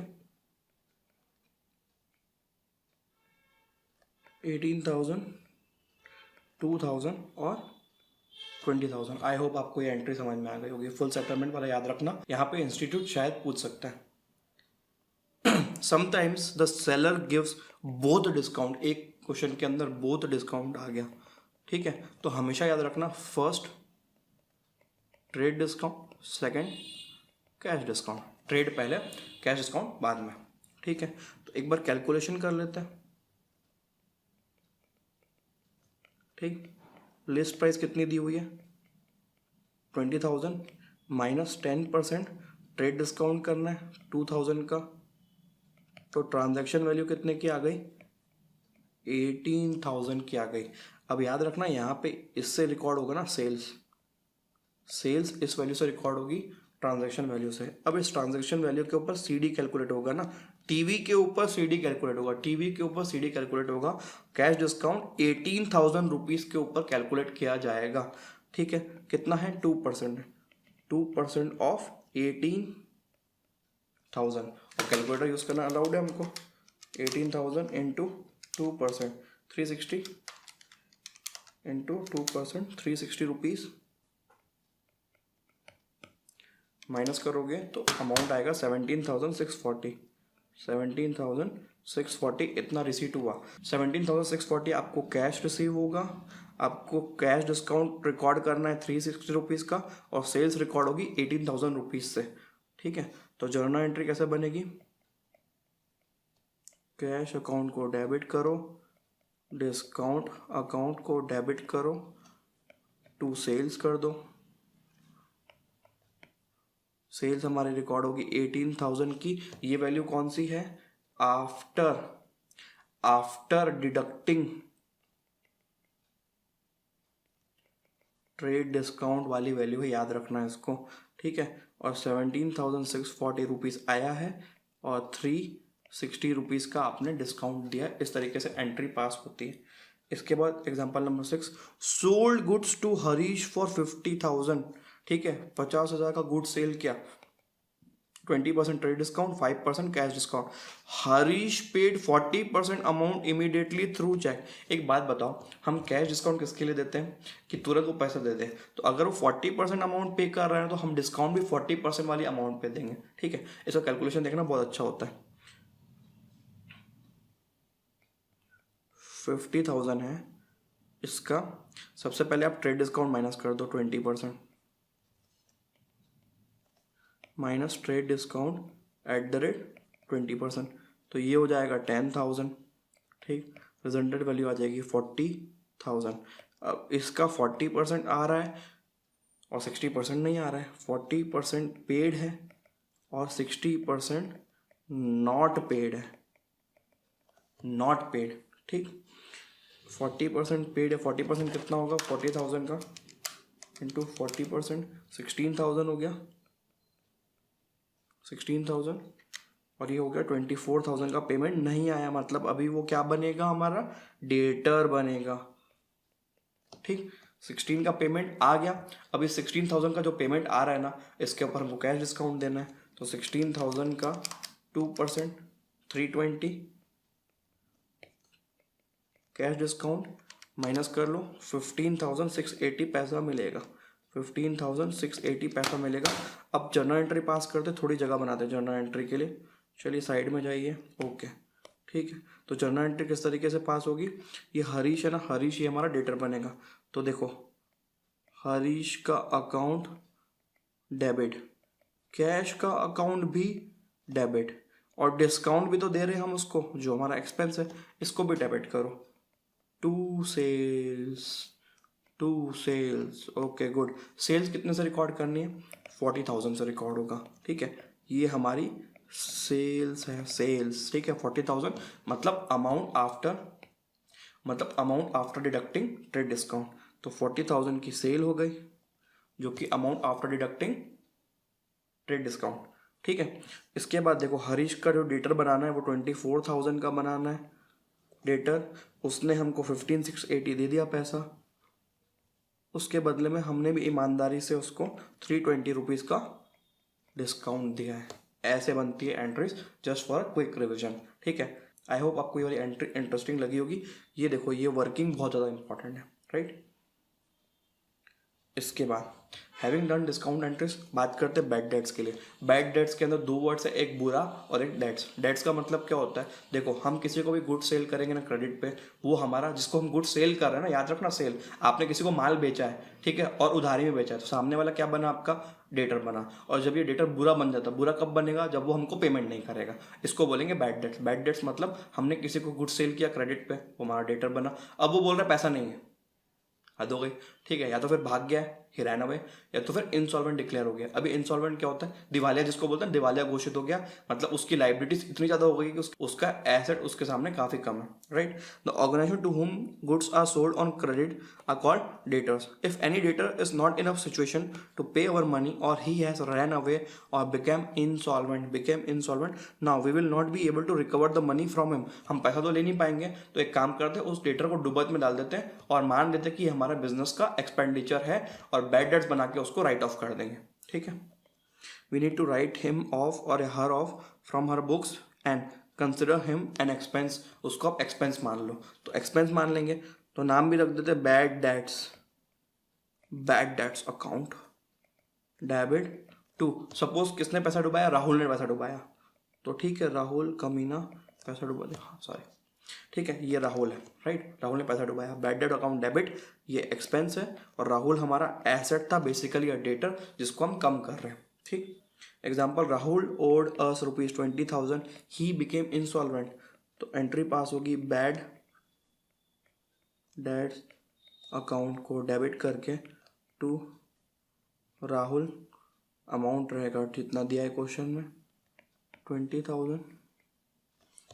18,000, 2,000 और 20,000। आई होप आपको ये एंट्री समझ में आ गई होगी। फुल सेटलमेंट वाला याद रखना, यहाँ पे इंस्टीट्यूट शायद पूछ सकता है। Sometimes the seller gives both discount, एक क्वेश्चन के अंदर बोथ डिस्काउंट आ गया, ठीक है। तो हमेशा याद रखना, first trade discount, second cash discount. Trade पहले, कैश डिस्काउंट बाद में, ठीक है। तो एक बार कैलकुलेशन कर लेते हैं, ठीक। लिस्ट प्राइस कितनी दी हुई है 20,000 माइनस 10%, ट्रेड डिस्काउंट करना है 2,000 का, तो ट्रांजैक्शन वैल्यू कितने की आ गई 18,000 की आ गई। अब याद रखना यहाँ पे इससे रिकॉर्ड होगा ना सेल्स, सेल्स इस वैल्यू से रिकॉर्ड होगी ट्रांजैक्शन वैल्यू से। अब इस ट्रांजैक्शन वैल्यू के ऊपर सीडी कैलकुलेट होगा ना, टीवी के ऊपर सीडी कैलकुलेट होगा, टीवी के ऊपर सीडी कैलकुलेट होगा। कैश डिस्काउंट 18,000 रुपीज़ के ऊपर कैलकुलेट किया जाएगा, ठीक है। कितना है 2%, 2% ऑफ 18,000। और कैलकुलेटर यूज़ करना अलाउड है हमको। 18,000 इंटू 2%, 360 इंटू 2%, 360 रुपीज़ माइनस करोगे तो अमाउंट आएगा 17,640, 17,640 इतना रिसीट हुआ। 17,640 आपको कैश रिसीव होगा, आपको कैश डिस्काउंट रिकॉर्ड करना है 360 रुपीज़ का, और सेल्स रिकॉर्ड होगी 18,000 रुपीज़ से, ठीक है। तो जर्नल एंट्री कैसे बनेगी, कैश अकाउंट को डेबिट करो, डिस्काउंट अकाउंट को डेबिट करो, टू सेल्स कर दो। सेल्स हमारी रिकॉर्ड होगी 18,000 की। ये वैल्यू कौन सी है, आफ्टर डिडक्टिंग ट्रेड डिस्काउंट वाली वैल्यू है, याद रखना है इसको, ठीक है। और 17,640 रुपीज़ आया है और 360 रुपीज़ का आपने डिस्काउंट दिया। इस तरीके से एंट्री पास होती है। इसके बाद example number 6, sold goods to Harish for 50,000, ठीक है। 50,000 का गुड सेल किया, 20% trade discount, 5% cash discount. Harish paid 40% amount immediately through cheque. एक बात बताओ, हम कैश डिस्काउंट किसके लिए देते हैं कि तुरंत वो पैसा दे दे। तो अगर वो 40% अमाउंट पे कर रहे हैं तो हम डिस्काउंट भी 40% वाली अमाउंट पे देंगे, ठीक है। इसका कैलकुलेशन देखना बहुत अच्छा होता है। 50,000 है, इसका सबसे पहले आप ट्रेड डिस्काउंट माइनस कर दो 20%, माइनस ट्रेड डिस्काउंट @20%, तो ये हो जाएगा 10,000, ठीक। रिजल्टेड वैल्यू आ जाएगी 40,000। अब इसका 40% आ रहा है और 60% नहीं आ रहा है। 40% पेड है और 60% नॉट पेड है, नॉट पेड, ठीक। 40% पेड है, 40% कितना होगा 40,000 का इंटू 40%, 16,000 हो गया, 16,000। और ये हो गया 24,000 का पेमेंट नहीं आया, मतलब अभी वो क्या बनेगा हमारा डेटर बनेगा, ठीक। 16 का पेमेंट आ गया, अभी 16,000 का जो पेमेंट आ रहा है ना, इसके ऊपर हमको कैश डिस्काउंट देना है। तो 16,000 का 2%, 320 कैश डिस्काउंट माइनस कर लो, 15,680 पैसा मिलेगा, 15,680 पैसा मिलेगा। अब जर्नल एंट्री पास करते, थोड़ी जगह बनाते हैं जर्नल एंट्री के लिए। चलिए साइड में जाइए, ओके, ठीक है। तो जर्नल एंट्री किस तरीके से पास होगी, ये हरीश है ना, हरीश ये हमारा डेटर बनेगा। तो देखो हरीश का अकाउंट डेबिट, कैश का अकाउंट भी डेबिट, और डिस्काउंट भी तो दे रहे हैं हम उसको, जो हमारा एक्सपेंस है, इसको भी डेबिट करो। To sales, okay good. Sales कितने से रिकॉर्ड करनी है 40,000 से रिकॉर्ड होगा, ठीक है। ये हमारी सेल्स है, सेल्स, ठीक है। 40,000 मतलब amount after deducting trade discount. तो 40,000 की सेल हो गई, जो कि amount after deducting trade discount. ठीक है। इसके बाद देखो हरीश का जो डेटर बनाना है वो 24,000 का बनाना है डेटर, उसने हमको 15,680 दे दिया पैसा, उसके बदले में हमने भी ईमानदारी से उसको 320 रुपीज़ का डिस्काउंट दिया है। ऐसे बनती है entries just for quick revision. ठीक है, आई होप आपको ये वाली एंट्री इंटरेस्टिंग लगी होगी। ये देखो ये वर्किंग बहुत ज़्यादा इंपॉर्टेंट है, राइट। इसके बाद हैविंग डन डिस्काउंट एंट्रीज, बात करते हैं बैड डेट्स के लिए। बैड डेट्स के अंदर दो वर्ड्स है, एक बुरा और एक डेट्स। डेट्स का मतलब क्या होता है, देखो हम किसी को भी गुड सेल करेंगे ना क्रेडिट पे, वो हमारा जिसको हम गुड सेल कर रहे हैं ना, याद रखना सेल, आपने किसी को माल बेचा है, ठीक है, और उधारी में बेचा है, तो सामने वाला क्या बना, आपका डेटर बना। और जब ये डेटर बुरा बन जाता है, बुरा कब बनेगा, जब वो हमको पेमेंट नहीं करेगा, इसको बोलेंगे बैड डेट्स। बैड डेट्स मतलब हमने किसी को गुड सेल किया क्रेडिट पे, वो हमारा डेटर बना, अब वो बोल रहा है पैसा नहीं है, हद हो गई। ठीक है, या तो फिर भाग गया है, ही रैन अवे, या तो फिर इंसॉल्वेंट डिक्लेयर हो गया। अभी इंसॉल्वेंट क्या होता है, दिवालिया जिसको बोलते हैं, दिवालिया घोषित हो गया, मतलब उसकी लाइबिलिटीज इतनी ज्यादा हो गई कि उसका एसेट उसके सामने काफी कम है, right. The organisation to whom goods are sold on credit are called debtors. If any debtor is not in a situation to pay our money और ही हैज रैन अवे और became insolvent, now we will not be able to recover the money from him. हम पैसा तो ले नहीं पाएंगे, तो एक काम करते हैं, उस डेटर को डुबत में डाल देते हैं और मान लेते हैं कि हमारा बिजनेस का एक्सपेंडिचर है, और बैड डेट्स बना के उसको राइट ऑफ कर देंगे। ठीक है, we need to write him off or her off from her books and consider him an expense. उसको आप एक्सपेंस मान लो, तो एक्सपेंस मान लेंगे, तो नाम भी रख देते bad debts account debit to. Suppose किसने पैसा डुबाया, राहुल ने पैसा डुबाया, तो ठीक है, राहुल कमीना पैसा डुबा दे, हाँ सॉरी, ठीक है, ये राहुल है, राइट, राहुल ने पैसा डुबाया, बैड डेट अकाउंट डेबिट, ये एक्सपेंस है, और राहुल हमारा एसेट था, बेसिकली अ डेटर जिसको हम कम कर रहे हैं। ठीक, example, Rahul owed us ₹20,000, he became insolvent, तो एंट्री पास होगी बैड डेट्स अकाउंट को डेबिट करके टू राहुल, अमाउंट रहेगा जितना दिया है क्वेश्चन में 20,000,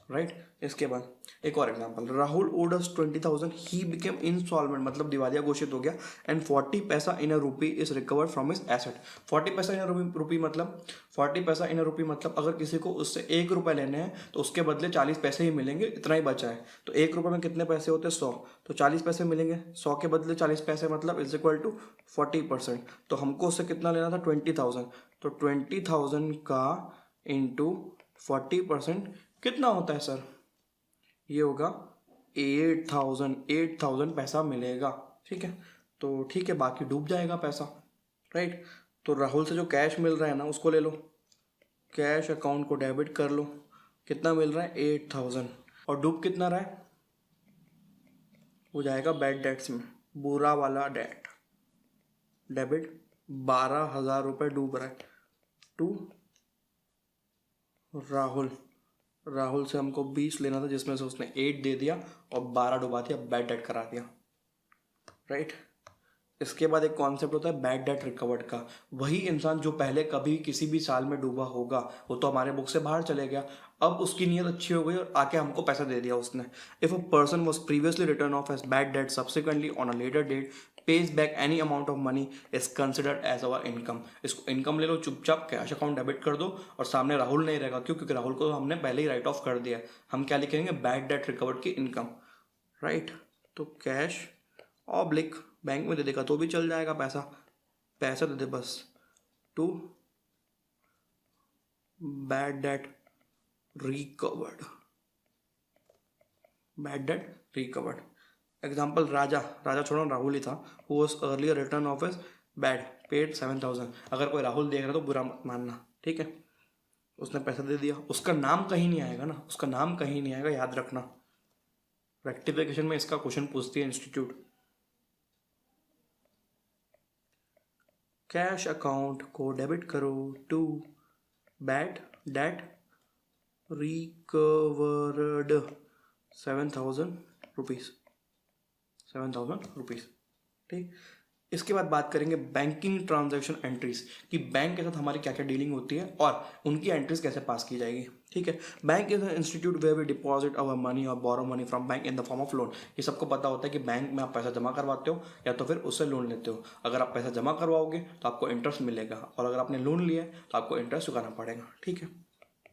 राइट। इसके बाद एक और example, Rahul owed us 20,000, he became insolvent, मतलब दिवालिया घोषित हो गया, एंड 40 पैसा in a rupee is recovered from his asset. 40 पैसा इन अ रूपी मतलब 40 पैसा इन अ रूपी मतलब अगर किसी को उससे 1 रुपये लेने हैं तो उसके बदले 40 पैसे ही मिलेंगे, इतना ही बचा है। तो 1 रुपये में कितने पैसे होते हैं, 100, तो 40 पैसे मिलेंगे, 100 के बदले 40 पैसे, मतलब इज इक्वल टू 40%। तो हमको उससे कितना लेना था, 20,000, तो 20,000 का इंटू 40% कितना होता है सर, ये होगा 8,000 पैसा मिलेगा। ठीक है, तो ठीक है, बाकी डूब जाएगा पैसा, राइट। तो राहुल से जो कैश मिल रहा है ना, उसको ले लो, कैश अकाउंट को डेबिट कर लो, कितना मिल रहा है 8,000, और डूब कितना रहा है, हो जाएगा बैड डेट्स में, बुरा वाला डेट, डेबिट 12,000 रुपये डूब रहा है टू राहुल से हमको 20 लेना था, जिसमें से उसने 8 दे दिया और 12 डुबा दिया, बैड डेट करा दिया, राइट। इसके बाद एक कॉन्सेप्ट होता है बैड डेट रिकवर्ड का। वही इंसान जो पहले कभी किसी भी साल में डूबा होगा, वो तो हमारे बुक से बाहर चले गया, अब उसकी नीयत अच्छी हो गई और आके हमको पैसा दे दिया उसने। If a person was previously written off as bad debt subsequently on a later date pays back any amount of money is considered as our income। इसको इनकम ले लो, चुपचाप कैश अकाउंट डेबिट कर दो, और सामने राहुल नहीं रहेगा, क्यों, क्योंकि राहुल को हमने पहले ही राइट ऑफ कर दिया। हम क्या लिखेंगे, बैड डेट रिकवर्ड की इनकम, राइट। तो कैश ऑब्लिक बैंक में दे देगा तो भी चल जाएगा, पैसा दे दे बस, to bad debt recovered. Example, Raja छोड़ो, राहुल ही था, who was earlier written off as bad, paid 7,000। अगर कोई राहुल देख रहा तो बुरा मत मानना, ठीक है, उसने पैसा दे दिया, उसका नाम कहीं नहीं आएगा ना, उसका नाम कहीं नहीं आएगा, याद रखना। रेक्टिफिकेशन में इसका क्वेश्चन पूछती है इंस्टीट्यूट। कैश अकाउंट को डेबिट करो to bad debt recovered 7,000 rupees, 7,000 rupees, ठीक। इसके बाद बात करेंगे बैंकिंग ट्रांजैक्शन एंट्रीज, कि बैंक के साथ हमारी क्या क्या डीलिंग होती है और उनकी एंट्रीज कैसे पास की जाएगी। ठीक है। Bank is institute where we deposit our money और borrow money from bank in the form of loan. ये सबको पता होता है कि बैंक में आप पैसा जमा करवाते हो या तो फिर उससे लोन लेते हो। अगर आप पैसा जमा करवाओगे तो आपको इंटरेस्ट मिलेगा, और अगर आपने लोन लिया है तो आपको इंटरेस्ट चुकाना पड़ेगा। ठीक है,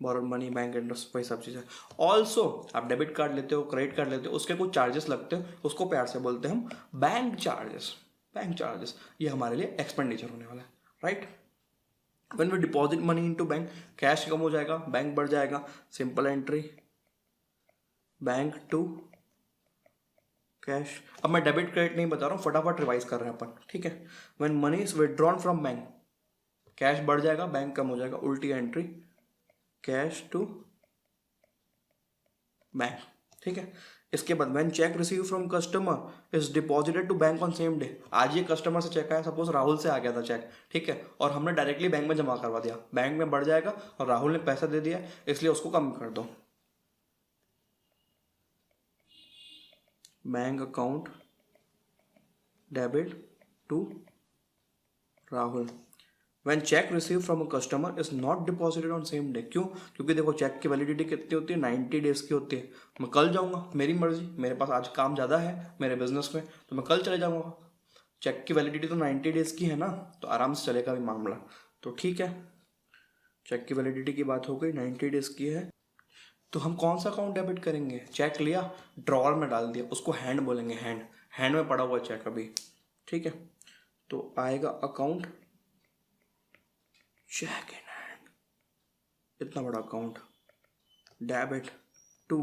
बोरोड मनी, बैंक इंटरेस्ट, वही सब चीज़ें। ऑल्सो आप डेबिट कार्ड लेते हो, क्रेडिट कार्ड लेते हो, उसके कुछ चार्जेस लगते हैं, उसको प्यार से बोलते हैं हम बैंक चार्जेस। बैंक चार्जेस ये हमारे लिए एक्सपेंडिचर होने वाला है, right. When we deposit money into bank, cash कम हो जाएगा, बैंक बढ़ जाएगा। Simple entry, bank to cash. अब मैं डेबिट क्रेडिट नहीं बता रहा हूँ, फटाफट रिवाइज कर रहे हैं अपन, ठीक है। When money is withdrawn from bank, cash बढ़ जाएगा, बैंक कम हो जाएगा, उल्टी एंट्री, कैश टू बैंक, ठीक है। इसके बाद when cheque receive from customer is deposited to bank on same day. आज ये कस्टमर से चेक आया, सपोज राहुल से आ गया था चेक, ठीक है, और हमने डायरेक्टली बैंक में जमा करवा दिया, बैंक में बढ़ जाएगा और राहुल ने पैसा दे दिया इसलिए उसको कम कर दो। Bank account debit to Rahul. When check received from a customer is not deposited on same day। क्यों? क्योंकि देखो चेक की वैलिडिटी कितनी होती है, 90 डेज की होती है। मैं कल जाऊंगा, मेरी मर्जी, मेरे पास आज काम ज़्यादा है मेरे बिजनेस में तो मैं कल चले जाऊंगा। चेक की वैलिडिटी तो 90 डेज की है ना, तो आराम से चलेगा भी मामला। तो ठीक है, चेक की वैलिडिटी की बात हो गई, 90 डेज की है। तो हम कौन सा अकाउंट डेबिट करेंगे? चेक लिया, ड्रॉअर में डाल दिया, उसको हैंड बोलेंगे, हैंड, हैंड में पड़ा हुआ चेक अभी, ठीक है। तो आएगा अकाउंट चेक इन हैंड, इतना बड़ा अकाउंट, डेबिट टू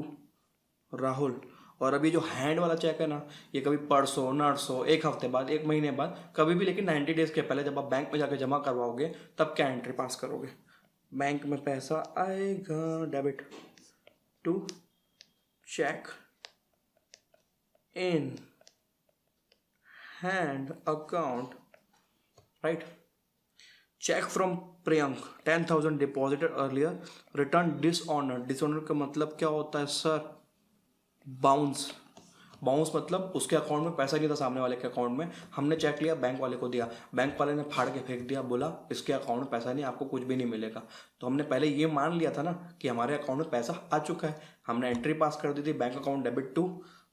राहुल। और अभी जो हैंड वाला चेक है ना, ये कभी परसों, नरसों, एक हफ्ते बाद, एक महीने बाद, कभी भी, लेकिन 90 डेज के पहले जब आप बैंक में जाके जमा करवाओगे तब क्या एंट्री पास करोगे? बैंक में पैसा आएगा, debit to cheque in hand account, right. Cheque from Priyank 10,000 deposited earlier return dishonour. Dishonour का मतलब क्या होता है सर? बाउंस। बाउंस मतलब उसके अकाउंट में पैसा नहीं था, सामने वाले के अकाउंट में, हमने चेक लिया, बैंक वाले को दिया, बैंक वाले ने फाड़ के फेंक दिया, बोला इसके अकाउंट में पैसा नहीं, आपको कुछ भी नहीं मिलेगा। तो हमने पहले ये मान लिया था ना कि हमारे अकाउंट में पैसा आ चुका है, हमने एंट्री पास कर दी थी, bank account debit to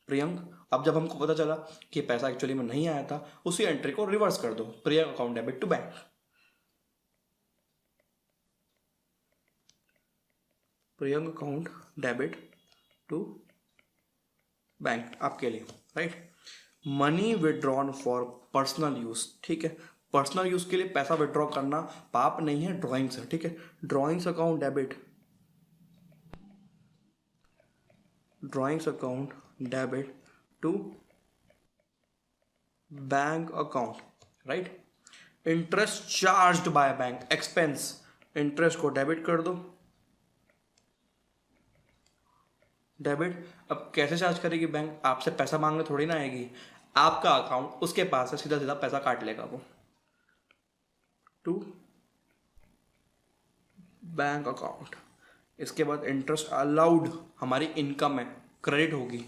Priyank. अब जब हमको पता चला कि पैसा एक्चुअली में नहीं आया था, उसी एंट्री को रिवर्स कर दो, Priyank account debit to bank. Priyank account debit to bank आपके लिए, right. Money withdrawn for personal use, ठीक है। पर्सनल यूज के लिए पैसा विड्रॉ करना पाप नहीं है, ड्रॉइंग से, ठीक है। Drawings account debit, drawings account debit to bank account, right. Interest charged by bank, expense, interest को डेबिट कर दो, डेबिट। अब कैसे चार्ज करेगी बैंक? आपसे पैसा मांगने थोड़ी ना आएगी, आपका अकाउंट उसके पास है, सीधा सीधा पैसा काट लेगा वो, टू बैंक अकाउंट। इसके बाद इंटरेस्ट अलाउड, हमारी इनकम है, क्रेडिट होगी,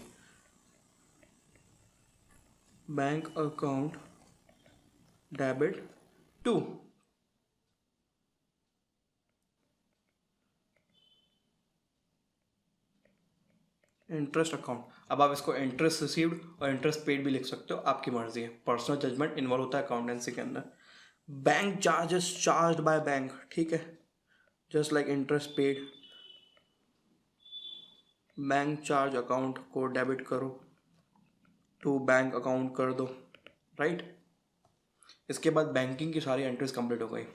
bank account debit to interest account. अब आप इसको इंटरेस्ट रिसीव्ड और इंटरेस्ट पेड भी लिख सकते हो, आपकी मर्जी है, पर्सनल जजमेंट इन्वॉल्व होता है अकाउंटेंसी के अंदर। Bank charges charged by bank, ठीक है, just like interest paid. Bank charge account को डेबिट करो, टू बैंक अकाउंट कर दो, राइट। इसके बाद बैंकिंग की सारी एंट्रीज कंप्लीट हो गई।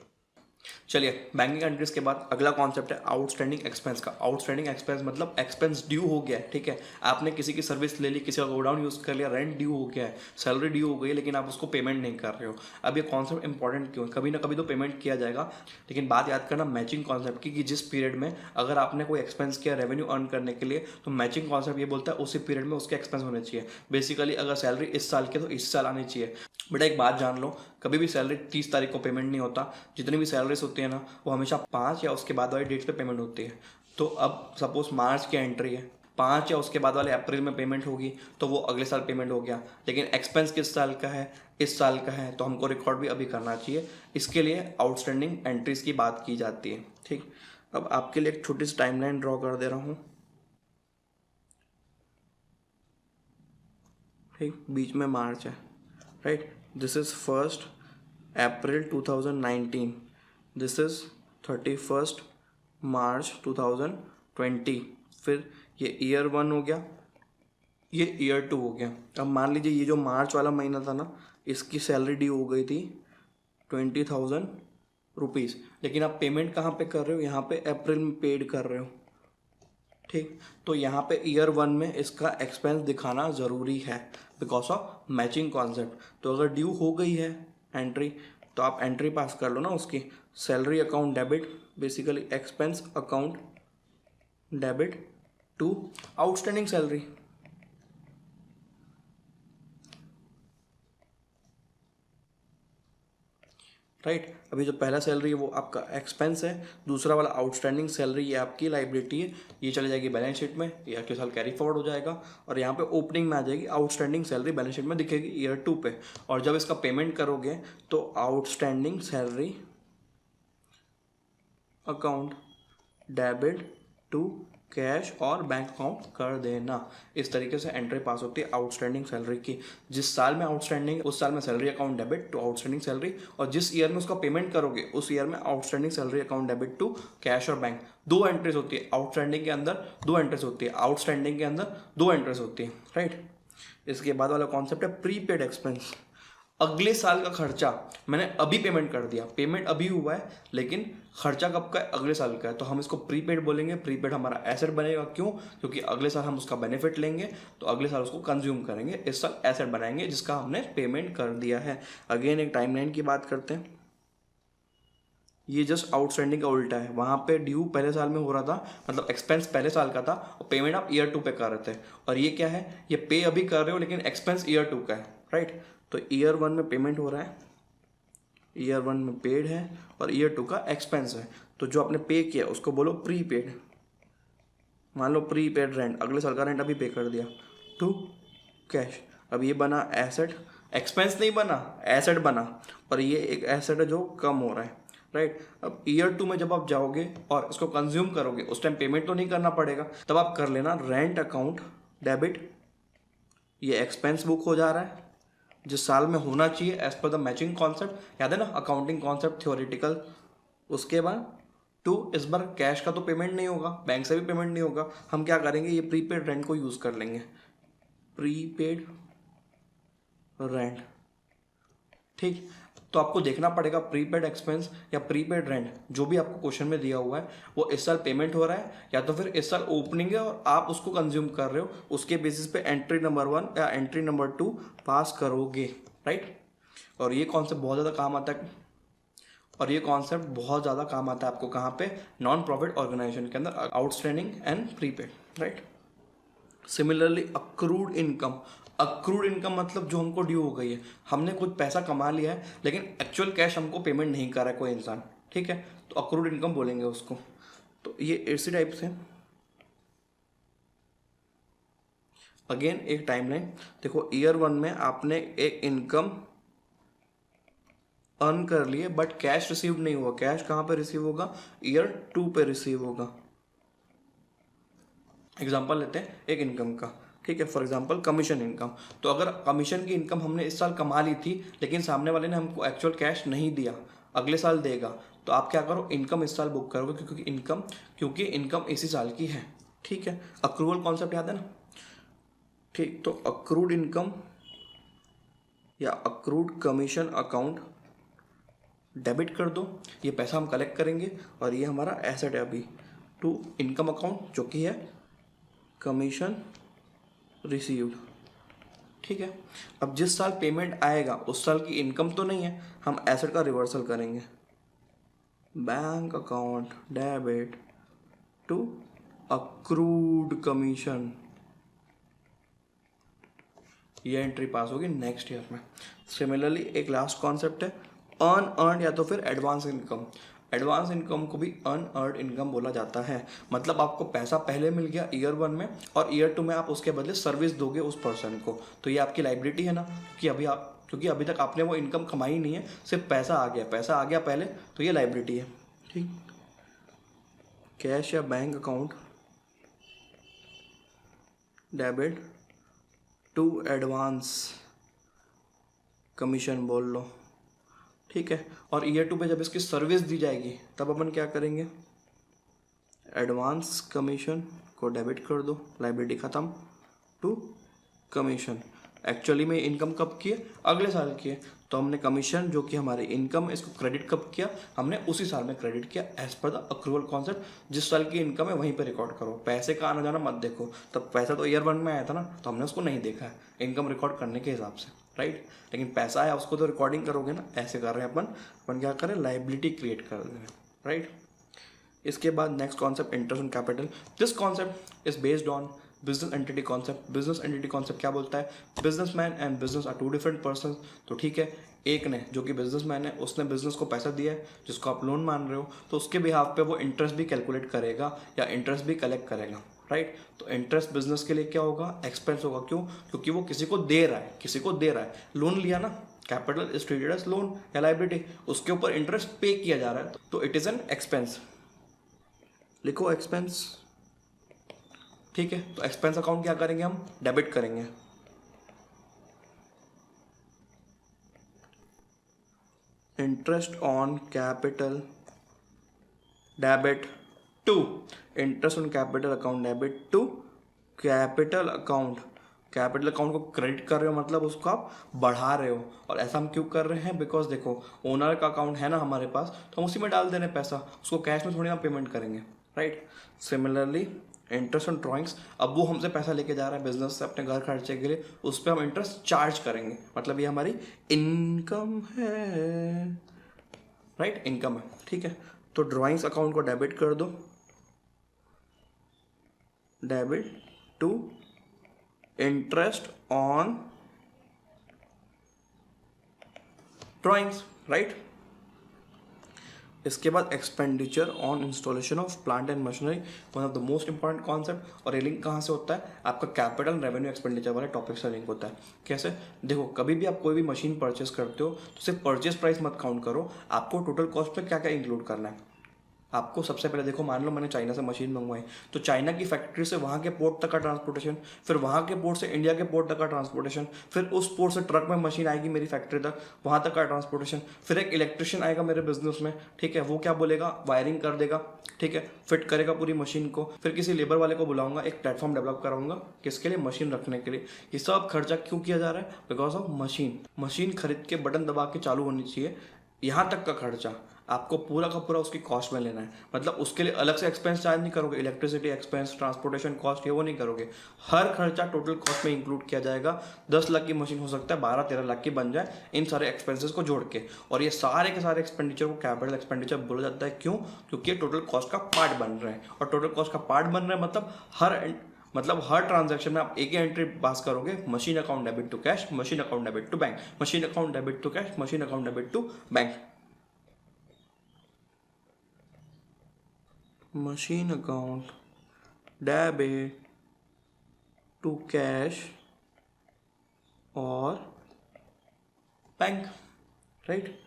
चलिए, बैंकिंग एंट्रीज के बाद अगला कॉन्सेप्ट है आउटस्टैंडिंग एक्सपेंस का। आउटस्टैंडिंग एक्सपेंस मतलब एक्सपेंस ड्यू हो गया है, ठीक है। आपने किसी की सर्विस ले ली, किसी का गोडाउन यूज़ कर लिया, रेंट ड्यू हो गया है, सैलरी ड्यू हो गई है, लेकिन आप उसको पेमेंट नहीं कर रहे हो। अब ये कॉन्सेप्ट इंपॉर्टेंट क्यों है? कभी ना कभी तो पेमेंट किया जाएगा, लेकिन बात याद करना मैचिंग कॉन्सेप्ट की, कि जिस पीरियड में अगर आपने कोई एक्सपेंस किया रेवेन्यू अर्न करने के लिए, तो मैचिंग कॉन्सेप्ट ये बोलता है उसी पीरियड में उसके एक्सपेंस होने चाहिए। बेसिकली अगर सैलरी इस साल की तो इस साल आनी चाहिए। बेटा एक बात जान लो, कभी भी सैलरी 30 तारीख को पेमेंट नहीं होता। जितनी भी सैलरीज होती है ना, वो हमेशा 5 या उसके बाद वाली डेट्स पे पेमेंट होती है। तो अब सपोज मार्च की एंट्री है, 5 या उसके बाद वाले अप्रैल में पेमेंट होगी, तो वो अगले साल पेमेंट हो गया। लेकिन एक्सपेंस किस साल का है? इस साल का है, तो हमको रिकॉर्ड भी अभी करना चाहिए। इसके लिए आउटस्टैंडिंग एंट्रीज की बात की जाती है, ठीक। अब आपके लिए एक छोटी सी टाइमलाइन ड्रॉ कर दे रहा हूँ, ठीक, बीच में मार्च है, right. This is 1 April 2019, this is 31 मार्च 2020, फिर ये ईयर 1 हो गया, ये ईयर 2 हो गया। अब मान लीजिए ये जो मार्च वाला महीना था ना, इसकी सैलरी ड्यू हो गई थी 20,000 रुपीज़, लेकिन आप पेमेंट कहाँ पे कर रहे हो, यहाँ पे अप्रैल में पेड कर रहे हो, ठीक। तो यहाँ पे ईयर 1 में इसका एक्सपेंस दिखाना ज़रूरी है बिकॉज ऑफ मैचिंग कॉन्सेप्ट। तो अगर ड्यू हो गई है एंट्री, तो आप एंट्री पास कर लो ना उसकी, salary account debit, basically expense account debit to outstanding salary, right. अभी जो पहला सैलरी है वो आपका एक्सपेंस है, दूसरा वाला आउटस्टैंडिंग सैलरी ये आपकी लाइबिलिटी है, ये चली जाएगी बैलेंस शीट में, ये अगले साल कैरी फॉरवर्ड हो जाएगा और यहाँ पे ओपनिंग में आ जाएगी आउटस्टैंडिंग सैलरी, बैलेंस शीट में दिखेगी ईयर 2 पे। और जब इसका पेमेंट करोगे तो outstanding salary account debit to cash और बैंक अकाउंट कर देना। इस तरीके से एंट्री पास होती है आउटस्टैंडिंग सैलरी की। जिस साल में आउटस्टैंडिंग, उस साल में salary account debit to outstanding salary, और जिस ईयर में उसका पेमेंट करोगे उस ईयर में outstanding salary account debit to cash और बैंक। 2 एंट्रीज होती है आउटस्टैंडिंग के अंदर, 2 एंट्रीज होती है आउटस्टैंडिंग के अंदर, 2 एंट्रीज होती है, राइट। इसके बाद वाला कॉन्सेप्ट है प्रीपेड एक्सपेंस। अगले साल का खर्चा मैंने अभी पेमेंट कर दिया, पेमेंट अभी हुआ है लेकिन खर्चा कब का है, अगले साल का है, तो हम इसको प्रीपेड बोलेंगे। प्रीपेड हमारा एसेट बनेगा, क्यों? क्योंकि अगले साल हम उसका बेनिफिट लेंगे तो अगले साल उसको कंज्यूम करेंगे, इस साल एसेट बनाएंगे जिसका हमने पेमेंट कर दिया है। अगेन एक टाइमलाइन की बात करते हैं, ये जस्ट आउटस्टैंडिंग का उल्टा है, वहाँ पे ड्यू पहले साल में हो रहा था, मतलब एक्सपेंस पहले साल का था और पेमेंट आप ईयर 2 पे कर रहे थे, और ये क्या है, ये पे अभी कर रहे हो लेकिन एक्सपेंस ईयर 2 का है, राइट। तो ईयर 1 में पेमेंट हो रहा है, ईयर 1 में पेड है और ईयर 2 का एक्सपेंस है, तो जो आपने पे किया उसको बोलो प्रीपेड। मान लो प्रीपेड रेंट, अगले साल का रेंट अभी पे कर दिया टू कैश। अब ये बना एसेट, एक्सपेंस नहीं बना, एसेट बना, और ये एक एसेट है जो कम हो रहा है, राइट। अब ईयर 2 में जब आप जाओगे और इसको कंज्यूम करोगे उस टाइम पेमेंट तो नहीं करना पड़ेगा, तब आप कर लेना रेंट अकाउंट डेबिट, ये एक्सपेंस बुक हो जा रहा है जिस साल में होना चाहिए as per the matching concept, याद है ना अकाउंटिंग कॉन्सेप्ट थ्योरेटिकल। उसके बाद टू, इस बार कैश का तो पेमेंट नहीं होगा, बैंक से भी पेमेंट नहीं होगा, हम क्या करेंगे, ये प्रीपेड रेंट को यूज़ कर लेंगे, प्रीपेड रेंट, ठीक। तो आपको देखना पड़ेगा प्रीपेड एक्सपेंस या प्रीपेड रेंट, जो भी आपको क्वेश्चन में दिया हुआ है वो इस साल पेमेंट हो रहा है या तो फिर इस साल ओपनिंग है और आप उसको कंज्यूम कर रहे हो, उसके बेसिस पे एंट्री नंबर 1 या एंट्री नंबर 2 पास करोगे, राइट। और ये कॉन्सेप्ट बहुत ज़्यादा काम आता है, और ये कॉन्सेप्ट बहुत ज़्यादा काम आता है आपको कहाँ पे, नॉन प्रॉफिट ऑर्गेनाइजेशन के अंदर, outstanding and prepaid, right. Similarly accrued income, accrued income मतलब जो हमको ड्यू हो गई है, हमने कुछ पैसा कमा लिया है लेकिन एक्चुअल कैश हमको पेमेंट नहीं कर रहा है कोई इंसान, ठीक है, तो अक्रूड इनकम बोलेंगे उसको। तो ये इसी टाइप से अगेन एक टाइमलाइन देखो, ईयर 1 में आपने एक इनकम अर्न कर लिए बट कैश रिसीव नहीं हुआ, कैश कहाँ पे रिसीव होगा, ईयर 2 पे रिसीव होगा। एग्जाम्पल लेते हैं एक इनकम का, ठीक है, फॉर एग्जांपल कमीशन इनकम। तो अगर कमीशन की इनकम हमने इस साल कमा ली थी लेकिन सामने वाले ने हमको एक्चुअल कैश नहीं दिया, अगले साल देगा, तो आप क्या करो, इनकम इस साल बुक करोगे क्योंकि इनकम इसी साल की है, ठीक है। अक्रूवल कॉन्सेप्ट याद है ना, ठीक। तो अक्रूड इनकम या अक्रूड कमीशन अकाउंट डेबिट कर दो, ये पैसा हम कलेक्ट करेंगे और ये हमारा एसेट है अभी, टू इनकम अकाउंट जो कि है कमीशन रिसीव्ड, ठीक है। अब जिस साल पेमेंट आएगा उस साल की इनकम तो नहीं है, हम एसेट का रिवर्सल करेंगे, bank account debit to accrued commission, ये एंट्री पास होगी नेक्स्ट ईयर में। सिमिलरली एक लास्ट कॉन्सेप्ट है अर्न या तो फिर एडवांस इनकम। एडवांस इनकम को भी अनअर्न्ड इनकम बोला जाता है, मतलब आपको पैसा पहले मिल गया ईयर 1 में और ईयर 2 में आप उसके बदले सर्विस दोगे उस पर्सन को, तो ये आपकी लाइबिलिटी है ना, क्योंकि अभी तक आपने वो इनकम कमाई नहीं है, सिर्फ पैसा आ गया पहले, तो ये लाइबिलिटी है, ठीक। कैश या bank account debit to advance commission बोल लो, ठीक है। और ईयर 2 पे जब इसकी सर्विस दी जाएगी तब अपन क्या करेंगे, एडवांस कमीशन को डेबिट कर दो, लाइबिलिटी ख़त्म, टू कमीशन। एक्चुअली में इनकम कब की है, अगले साल की है, तो हमने कमीशन जो कि हमारी इनकम है इसको क्रेडिट कब किया, हमने उसी साल में क्रेडिट किया as per the accrual concept. जिस साल की इनकम है वहीं पे रिकॉर्ड करो, पैसे का आना जाना मत देखो। तब पैसा तो ईयर 1 में आया था ना, तो हमने उसको नहीं देखा है इनकम रिकॉर्ड करने के हिसाब से, राइट। लेकिन पैसा आया उसको तो रिकॉर्डिंग करोगे ना, ऐसे कर रहे हैं अपन क्या करें, लाइबिलिटी क्रिएट कर रहे हैं, राइट। इसके बाद next concept interest on capital. This concept is based on business entity concept. Business entity concept क्या बोलता है, businessman and business are two different person. तो ठीक है, एक ने जो कि बिजनेसमैन है उसने बिजनेस को पैसा दिया है जिसको आप लोन मान रहे हो, तो उसके बिहाफ पे वो इंटरेस्ट भी कैलकुलेट करेगा या इंटरेस्ट भी कलेक्ट करेगा, राइट। तो इंटरेस्ट बिजनेस के लिए क्या होगा, एक्सपेंस होगा। क्यों, क्योंकि वो किसी को दे रहा है, लोन लिया ना, capital is treated as loan या लाइबिलिटी, उसके ऊपर इंटरेस्ट पे किया जा रहा है, तो इट इज एन एक्सपेंस। लिखो एक्सपेंस, ठीक है। तो एक्सपेंस अकाउंट क्या करेंगे, हम डेबिट करेंगे। Interest on capital debit to, interest on capital account debit to capital account. Capital account को क्रेडिट कर रहे हो मतलब उसको आप बढ़ा रहे हो। और ऐसा हम क्यों कर रहे हैं, बिकॉज देखो ओनर का अकाउंट है ना हमारे पास, तो हम उसी में डाल दे रहे हैं पैसा, उसको कैश में थोड़ी ना पेमेंट करेंगे, right. Similarly interest on drawings, अब वो हमसे पैसा लेके जा रहा है बिजनेस से अपने घर खर्चे के लिए, उस पर हम इंटरेस्ट चार्ज करेंगे, मतलब ये हमारी इनकम है, राइट, इनकम है, ठीक है। तो ड्राइंग्स अकाउंट को डेबिट कर दो, debit to interest on drawings, right. इसके बाद expenditure on installation of plant and machinery, one of the most important concept. और ये लिंक कहाँ से होता है, आपका कैपिटल रेवेन्यू एक्सपेंडिचर वाले टॉपिक से लिंक होता है। कैसे, देखो कभी भी आप कोई भी मशीन परचेस करते हो तो सिर्फ परचेस प्राइस मत काउंट करो, आपको टोटल कॉस्ट में क्या क्या इंक्लूड करना है। आपको सबसे पहले देखो, मान लो मैंने चाइना से मशीन मंगवाई, तो चाइना की फैक्ट्री से वहाँ के पोर्ट तक का ट्रांसपोर्टेशन, फिर वहाँ के पोर्ट से इंडिया के पोर्ट तक का ट्रांसपोर्टेशन, फिर उस पोर्ट से ट्रक में मशीन आएगी मेरी फैक्ट्री तक, वहाँ तक का ट्रांसपोर्टेशन, फिर एक इलेक्ट्रिशियन आएगा मेरे बिजनेस में, ठीक है, वो क्या बोलेगा, वायरिंग कर देगा, ठीक है, फिट करेगा पूरी मशीन को, फिर किसी लेबर वाले को बुलाऊंगा, एक प्लेटफॉर्म डेवलप कराऊंगा, किसके लिए, मशीन रखने के लिए। ये सब खर्चा क्यों किया जा रहा है, बिकॉज ऑफ मशीन खरीद के बटन दबा के चालू होनी चाहिए, यहाँ तक का खर्चा आपको पूरा का पूरा उसकी कॉस्ट में लेना है। मतलब उसके लिए अलग से एक्सपेंस चार्ज नहीं करोगे, इलेक्ट्रिसिटी एक्सपेंस, ट्रांसपोर्टेशन कॉस्ट, ये वो नहीं करोगे, हर खर्चा टोटल कॉस्ट में इंक्लूड किया जाएगा। 10 लाख की मशीन हो सकता है 12-13 लाख की बन जाए इन सारे एक्सपेंसेस को जोड़ के। और ये सारे के सारे एक्सपेंडिचर को कैपिटल एक्सपेंडिचर बोला जाता है। क्यों, क्योंकि ये टोटल कॉस्ट का पार्ट बन रहे हैं। और टोटल कॉस्ट का पार्ट बन रहे हैं मतलब हर ट्रांजैक्शन में आप एक ही एंट्री पास करोगे, machine account debit to cash, machine account debit to bank, machine account debit to cash, machine account debit to bank, machine account debit to cash और बैंक, राइट।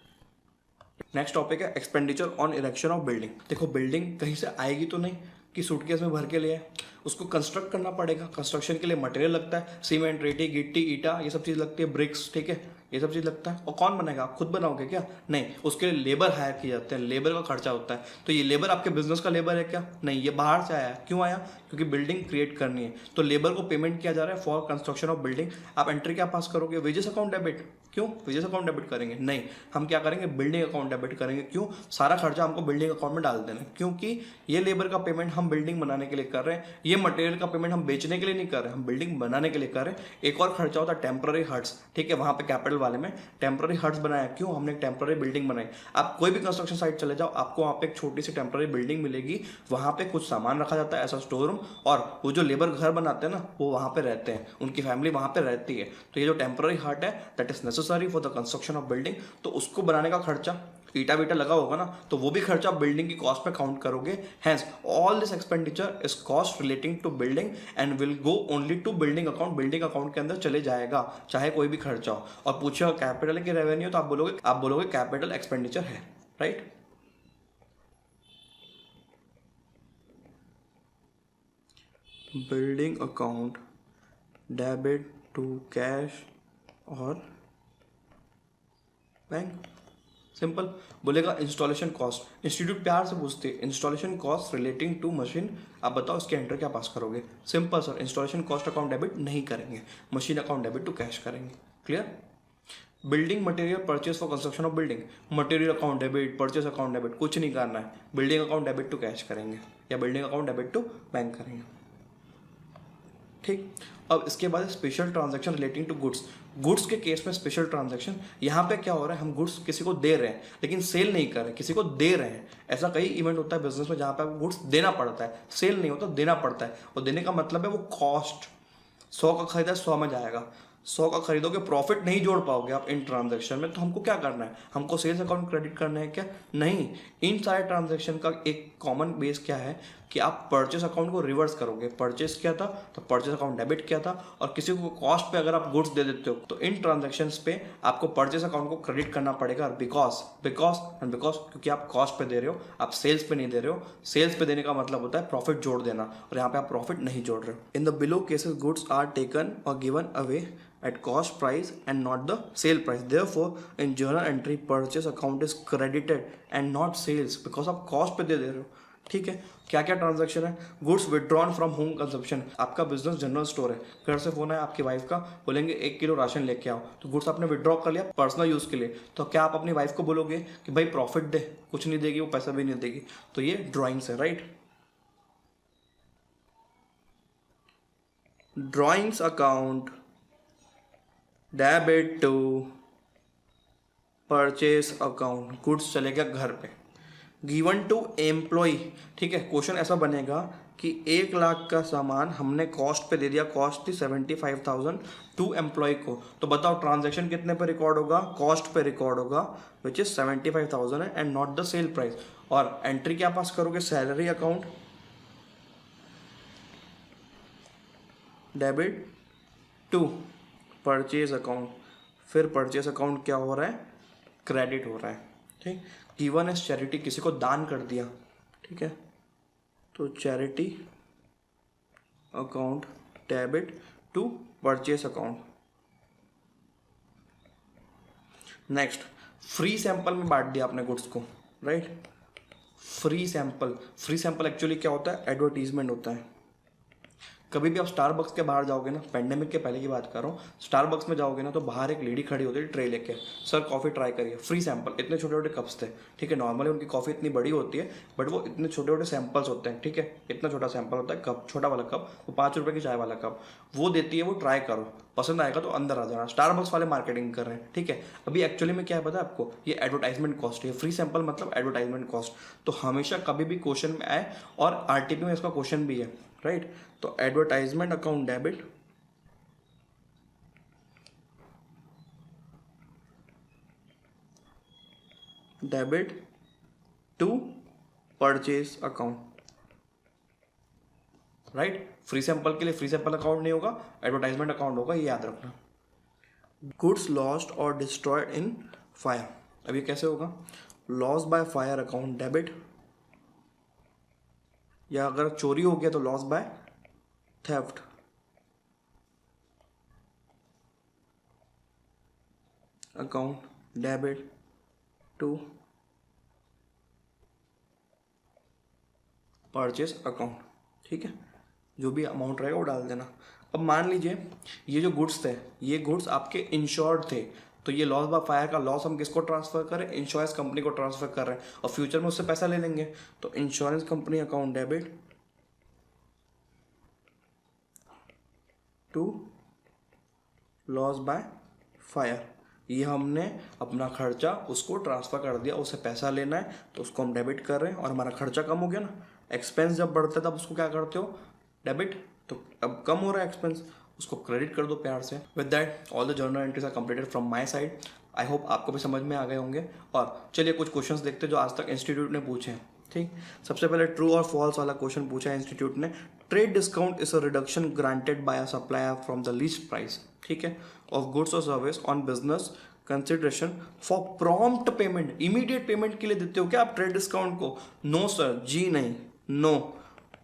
नेक्स्ट टॉपिक है expenditure on erection of building. देखो building कहीं से आएगी तो नहीं कि suitcase में भर के ले आए, उसको कंस्ट्रक्ट करना पड़ेगा। कंस्ट्रक्शन के लिए मटेरियल लगता है, सीमेंट, रेती, गिट्टी, ईटा, ये सब चीज़ लगती है, ब्रिक्स, ठीक है, ये सब चीज़ लगता है। और कौन बनाएगा, आप खुद बनाओगे क्या, नहीं, उसके लिए लेबर हायर किए जाते हैं, लेबर का खर्चा होता है। तो ये लेबर आपके बिजनेस का लेबर है क्या, नहीं, ये बाहर से आया। क्यों आया, क्योंकि बिल्डिंग क्रिएट करनी है, तो लेबर को पेमेंट किया जा रहा है फॉर कंस्ट्रक्शन ऑफ बिल्डिंग। आप एंट्री क्या पास करोगे, वेजेस अकाउंट डेबिट। क्यों वेजेस अकाउंट डेबिट करेंगे, नहीं, हम क्या करेंगे, बिल्डिंग अकाउंट डेबिट करेंगे। क्यों, सारा खर्चा हमको बिल्डिंग अकाउंट में डाल देना है, क्योंकि ये लेबर का पेमेंट हम बिल्डिंग बनाने के लिए कर रहे हैं, ये मटेरियल का पेमेंट हम बेचने के लिए नहीं कर रहे हैं, हम बिल्डिंग बनाने के लिए कर रहे हैं। एक और खर्चा होता है टेम्पररी हट्स, ठीक है, वहाँ पे कैपिटल वाले में टेम्पररी हट्स बनाया। क्यों, हमने एक टेम्पररी बिल्डिंग बनाई। आप कोई भी कंस्ट्रक्शन साइट चले जाओ, आपको वहाँ पे एक छोटी सी टेम्पररी बिल्डिंग मिलेगी, वहाँ पे कुछ सामान रखा जाता है, ऐसा स्टोर रूम, और वो जो लेबर घर बनाते हैं ना, वो वहाँ पे रहते हैं, उनकी फैमिली वहाँ पे रहती है। तो ये जो टेम्पररी हट है that is necessary for the construction of building, तो उसको बनाने का खर्चा, ईटा वीटा लगा होगा ना, तो वो भी खर्चा बिल्डिंग की कॉस्ट में काउंट करोगे। Hence all this expenditure is cost relating to building and will go only to building account, building account के अंदर चले जाएगा, चाहे कोई भी खर्चा हो। और पूछे कैपिटल की रेवेन्यू, तो आप बोलोगे कैपिटल एक्सपेंडिचर है, right. Building account debit to cash और बैंक। सिंपल। बोलेगा इंस्टॉलेशन कॉस्ट, इंस्टीट्यूट प्यार से पूछते हैं installation cost relating to machine, आप बताओ इसके एंटर क्या पास करोगे। Simple sir, installation cost account debit नहीं करेंगे, machine account debit to cash करेंगे। Clear. Building material purchase for construction of building, material account debit, purchase account debit कुछ नहीं करना है, building account debit to cash करेंगे या building account debit to bank करेंगे। ठीक। अब इसके बाद special transaction relating to goods, goods के केस में स्पेशल ट्रांजैक्शन, यहाँ पे क्या हो रहा है, हम गुड्स किसी को दे रहे हैं लेकिन सेल नहीं कर रहे, किसी को दे रहे हैं। ऐसा कई इवेंट होता है बिजनेस में जहाँ पे आपको गुड्स देना पड़ता है, सेल नहीं होता, देना पड़ता है। और देने का मतलब है वो कॉस्ट, 100 का खरीदा 100 में जाएगा, 100 का खरीदोगे, प्रॉफिट नहीं जोड़ पाओगे आप इन ट्रांजैक्शन में। तो हमको क्या करना है, हमको सेल्स अकाउंट क्रेडिट करना है क्या, नहीं। इन सारे ट्रांजैक्शन का एक कॉमन बेस क्या है कि आप परचेस अकाउंट को रिवर्स करोगे। परचेस किया था तो परचेस अकाउंट डेबिट किया था, और किसी को कॉस्ट पे अगर आप गुड्स दे देते हो तो इन ट्रांजैक्शंस पे आपको परचेस अकाउंट को क्रेडिट करना पड़ेगा। बिकॉज क्योंकि आप कॉस्ट पे दे रहे हो, आप सेल्स पे नहीं दे रहे हो। सेल्स पे देने का मतलब होता है प्रॉफिट जोड़ देना, और यहाँ पे आप प्रॉफिट नहीं जोड़ रहे हो। In the below cases goods are taken or given away at cost price and not the sale price. Therefore, in journal entry, purchase account is credited and not sales because आप cost पे दे रहे हो। ठीक है। क्या क्या transaction है, goods withdrawn from home consumption, आपका बिजनेस जनरल स्टोर है, घर से फोन है आपकी वाइफ का, बोलेंगे 1 किलो राशन लेके आओ, तो गुड्स आपने विड्रॉ कर लिया पर्सनल यूज के लिए, तो क्या आप अपनी वाइफ को बोलोगे कि भाई प्रॉफिट दे, कुछ नहीं देगी, वो पैसा भी नहीं देगी। तो ये ड्रॉइंग्स है, right. Drawings account debit to purchase account, goods चलेगा घर पे, गिवन टू एम्प्लॉय। ठीक है। क्वेश्चन ऐसा बनेगा कि 1 लाख का सामान हमने कॉस्ट पे दे दिया, कॉस्ट थी 75,000 टू एम्प्लॉय को, तो बताओ ट्रांजैक्शन कितने पे रिकॉर्ड होगा, कॉस्ट पे रिकॉर्ड होगा, विच इज 75,000 है and not the sale price. और एंट्री क्या पास करोगे, salary account debit to purchase account, फिर परचेज अकाउंट क्या हो रहा है, क्रेडिट हो रहा है। ठीक। गिवन एज चैरिटी, किसी को दान कर दिया, ठीक है, तो charity account debit to purchase account. Next, free sample में बांट दिया आपने गुड्स को, राइट। फ्री सैंपल एक्चुअली क्या होता है, एडवर्टीजमेंट होता है। कभी भी आप स्टारबक्स के बाहर जाओगे ना, पेंडेमिक के पहले की बात कर रहा हूँ, स्टारबक्स में जाओगे ना तो बाहर एक लेडी खड़ी होती है ट्रे लेके, सर कॉफ़ी ट्राई करिए, फ्री सैंपल। इतने छोटे छोटे कप्स थे, ठीक है। नॉर्मली उनकी कॉफ़ी इतनी बड़ी होती है, बट वो इतने छोटे छोटे सैंपल्स होते हैं, ठीक है। इतना छोटा सैंपल होता है कप, छोटा वाला कप, वो 5 रुपये की चाय वाला कप, वो देती है, वो ट्राई करो, पसंद आएगा तो अंदर आ जाना। स्टारबक्स वाले मार्केटिंग कर रहे हैं, ठीक है। अभी एक्चुअली में क्या है पता है आपको, ये एडवर्टाइजमेंट कॉस्ट है, फ्री सैंपल मतलब एडवर्टाइजमेंट कॉस्ट। तो हमेशा कभी भी क्वेश्चन में आए, और आरटीपी में इसका क्वेश्चन भी है, राइट। तो advertisement account debit to purchase account, right. Free sample के लिए फ्री सैंपल अकाउंट नहीं होगा, एडवर्टाइजमेंट अकाउंट होगा, ये याद रखना। गुड्स लॉस्ट और डिस्ट्रॉयड इन फायर, अब ये कैसे होगा, loss by fire account debit, या अगर चोरी हो गया तो loss by theft account debit to purchase account, ठीक है। जो भी अमाउंट रहेगा वो डाल देना। अब मान लीजिए ये जो गुड्स थे, ये गुड्स आपके इंश्योर्ड थे, तो ये लॉस बाय फायर का लॉस हम किसको ट्रांसफर करें, इंश्योरेंस कंपनी को ट्रांसफर कर रहे हैं, और फ्यूचर में उससे पैसा ले लेंगे। तो insurance company account debit to loss by fire, ये हमने अपना खर्चा उसको ट्रांसफ़र कर दिया, उसे पैसा लेना है तो उसको हम डेबिट कर रहे हैं, और हमारा खर्चा कम हो गया ना। एक्सपेंस जब बढ़ता है तब उसको क्या करते हो, डेबिट, तो अब कम हो रहा है एक्सपेंस, उसको क्रेडिट कर दो प्यार से। With that all the journal entries are completed from my side. I hope आपको भी समझ में आ गए होंगे। और चलिए कुछ क्वेश्चंस देखते हैं जो आज तक इंस्टीट्यूट ने पूछे हैं, ठीक। सबसे पहले ट्रू और फॉल्स वाला क्वेश्चन पूछा है इंस्टीट्यूट ने। Trade discount is a reduction granted by a supplier from the least price, ठीक है, ऑफ गुड्स और service on business consideration for prompt payment. Immediate payment के लिए देते हो क्या आप ट्रेड डिस्काउंट को? नो सर, जी नहीं, नो।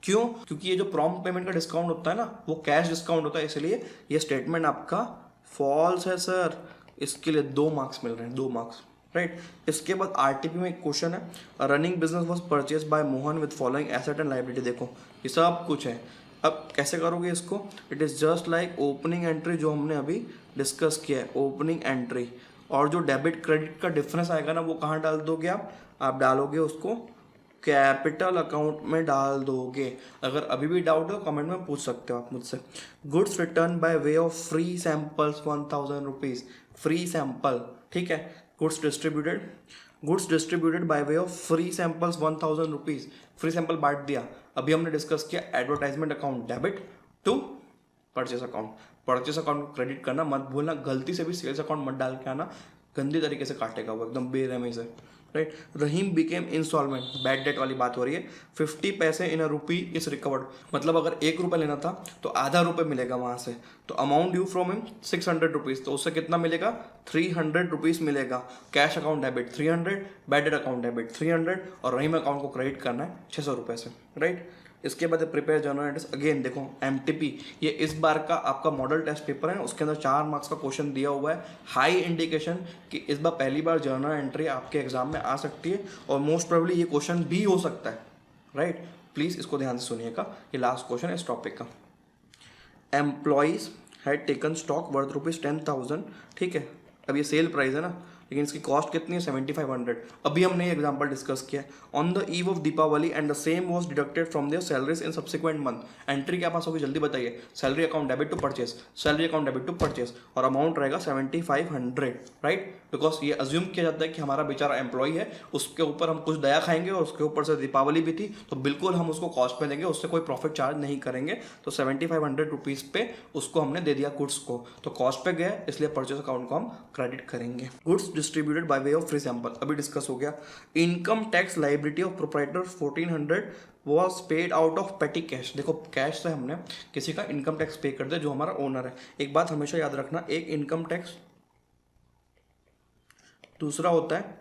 क्यों? क्योंकि ये जो प्रॉम्प्ट पेमेंट का डिस्काउंट होता है ना, वो कैश डिस्काउंट होता है, इसलिए ये स्टेटमेंट आपका फॉल्स है सर। इसके लिए 2 मार्क्स मिल रहे हैं, 2 मार्क्स, राइट। इसके बाद आरटीपी में एक क्वेश्चन है, running business was purchase by Mohan with following asset and liability. देखो ये सब कुछ है। अब कैसे करोगे इसको? It is just like opening entry जो हमने अभी डिस्कस किया है, ओपनिंग एंट्री, और जो डेबिट क्रेडिट का डिफरेंस आएगा ना, वो कहाँ डाल दोगे आप डालोगे उसको कैपिटल अकाउंट में डाल दोगे। अगर अभी भी डाउट हो कमेंट में पूछ सकते हो आप मुझसे। Goods return by way of free samples 1000 rupees, free sample, ठीक है। Goods distributed by way of free samples 1000 rupees, free sample बांट दिया। अभी हमने डिस्कस किया advertisement account debit to purchase account. Purchase account को क्रेडिट करना मत भूलना, गलती से भी सेल्स अकाउंट मत डाल के आना, गंदी तरीके से काटेगा वो एकदम बेरहमी से, राइट। रहीम बिकेम इंस्टॉलमेंट, बैड डेट वाली बात हो रही है। 50 पैसे इन अ रुपी इज रिकवर्ड, मतलब अगर 1 रुपये लेना था तो आधा रुपये मिलेगा वहाँ से। तो amount due from him 600 rupees, तो उससे कितना मिलेगा? 300 रुपीज़ मिलेगा। Cash account debit 300, bad debt account debit 300, और रहीम अकाउंट को क्रेडिट करना है 600 रुपये से, राइट। इसके बाद प्रिपेयर जर्नल एंट्रीज, अगेन देखो एमटीपी, ये इस बार का आपका मॉडल टेस्ट पेपर है, उसके अंदर 4 मार्क्स का क्वेश्चन दिया हुआ है। हाई इंडिकेशन कि इस बार पहली बार जर्नल एंट्री आपके एग्जाम में आ सकती है, और मोस्ट प्रोबेबली ये क्वेश्चन भी हो सकता है, राइट। प्लीज़ इसको ध्यान से सुनिएगा, ये लास्ट क्वेश्चन है इस टॉपिक का। Employees had taken stock worth ₹10,000, ठीक है। अब ये सेल प्राइस है ना, लेकिन इसकी कॉस्ट कितनी है? 7500। अभी हमने ये एग्जांपल डिस्कस किया है। On the eve of Deepavali and the same was deducted from their salaries in subsequent month. Entry क्या पास होगी जल्दी बताइए? Salary account debit to purchase, salary account debit to purchase, और अमाउंट रहेगा 7500, राइट। बिकॉज ये assume किया जाता है कि हमारा बेचारा एम्प्लॉय है, उसके ऊपर हम कुछ दया खाएंगे, और उसके ऊपर से दीपावली भी थी, तो बिल्कुल हम उसको कॉस्ट पे देंगे, उससे कोई प्रॉफिट चार्ज नहीं करेंगे। तो 7500 रुपीज़ पे उसको हमने दे दिया गुड्स को, तो कॉस्ट पे गया, इसलिए परचेस अकाउंट को हम क्रेडिट करेंगे। Goods distributed by way of free sample, अभी डिस्कस हो गया। Income tax liability of proprietor 1400 was paid out of पेटी कैश। देखो कैश से हमने किसी का इनकम टैक्स पे कर दिया जो हमारा ओनर है। एक बात हमेशा याद रखना, एक इनकम टैक्स, दूसरा होता है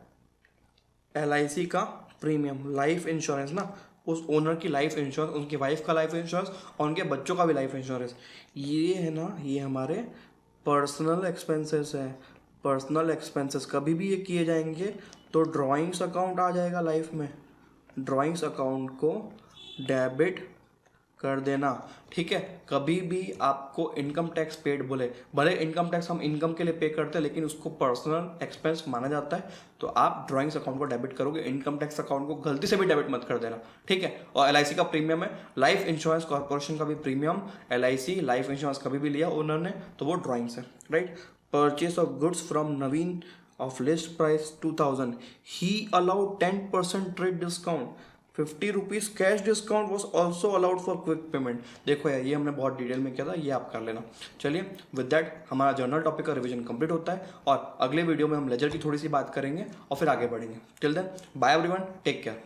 LIC का प्रीमियम, लाइफ इंश्योरेंस ना, उस ओनर की लाइफ इंश्योरेंस, उनकी वाइफ का लाइफ इंश्योरेंस, और उनके बच्चों का भी लाइफ इंश्योरेंस। ये है ना, ये हमारे पर्सनल एक्सपेंसेस है। पर्सनल एक्सपेंसेस कभी भी ये किए जाएंगे तो ड्राइंग्स अकाउंट आ जाएगा लाइफ में, ड्राइंग्स अकाउंट को डेबिट कर देना, ठीक है। कभी भी आपको इनकम टैक्स पेड बोले, भले इनकम टैक्स हम इनकम के लिए पे करते हैं, लेकिन उसको पर्सनल एक्सपेंस माना जाता है, तो आप ड्राइंग्स अकाउंट को डेबिट करोगे, इनकम टैक्स अकाउंट को गलती से भी डेबिट मत कर देना, ठीक है। और LIC का प्रीमियम है, लाइफ इंश्योरेंस कॉर्पोरेशन का भी प्रीमियम, LIC लाइफ इंश्योरेंस कभी भी लिया ओनर ने तो वो ड्राइंग्स है, right. Purchase of goods from Naveen of list price 2000, he allowed 10% trade discount, 50 rupees cash discount was also allowed for quick payment। देखो यार, ये हमने बहुत डिटेल में किया था, ये आप कर लेना। चलिए विद दैट हमारा जर्नल टॉपिक का रिवीजन कंप्लीट होता है, और अगले वीडियो में हम लेजर की थोड़ी सी बात करेंगे और फिर आगे बढ़ेंगे। Till then bye everyone, take care.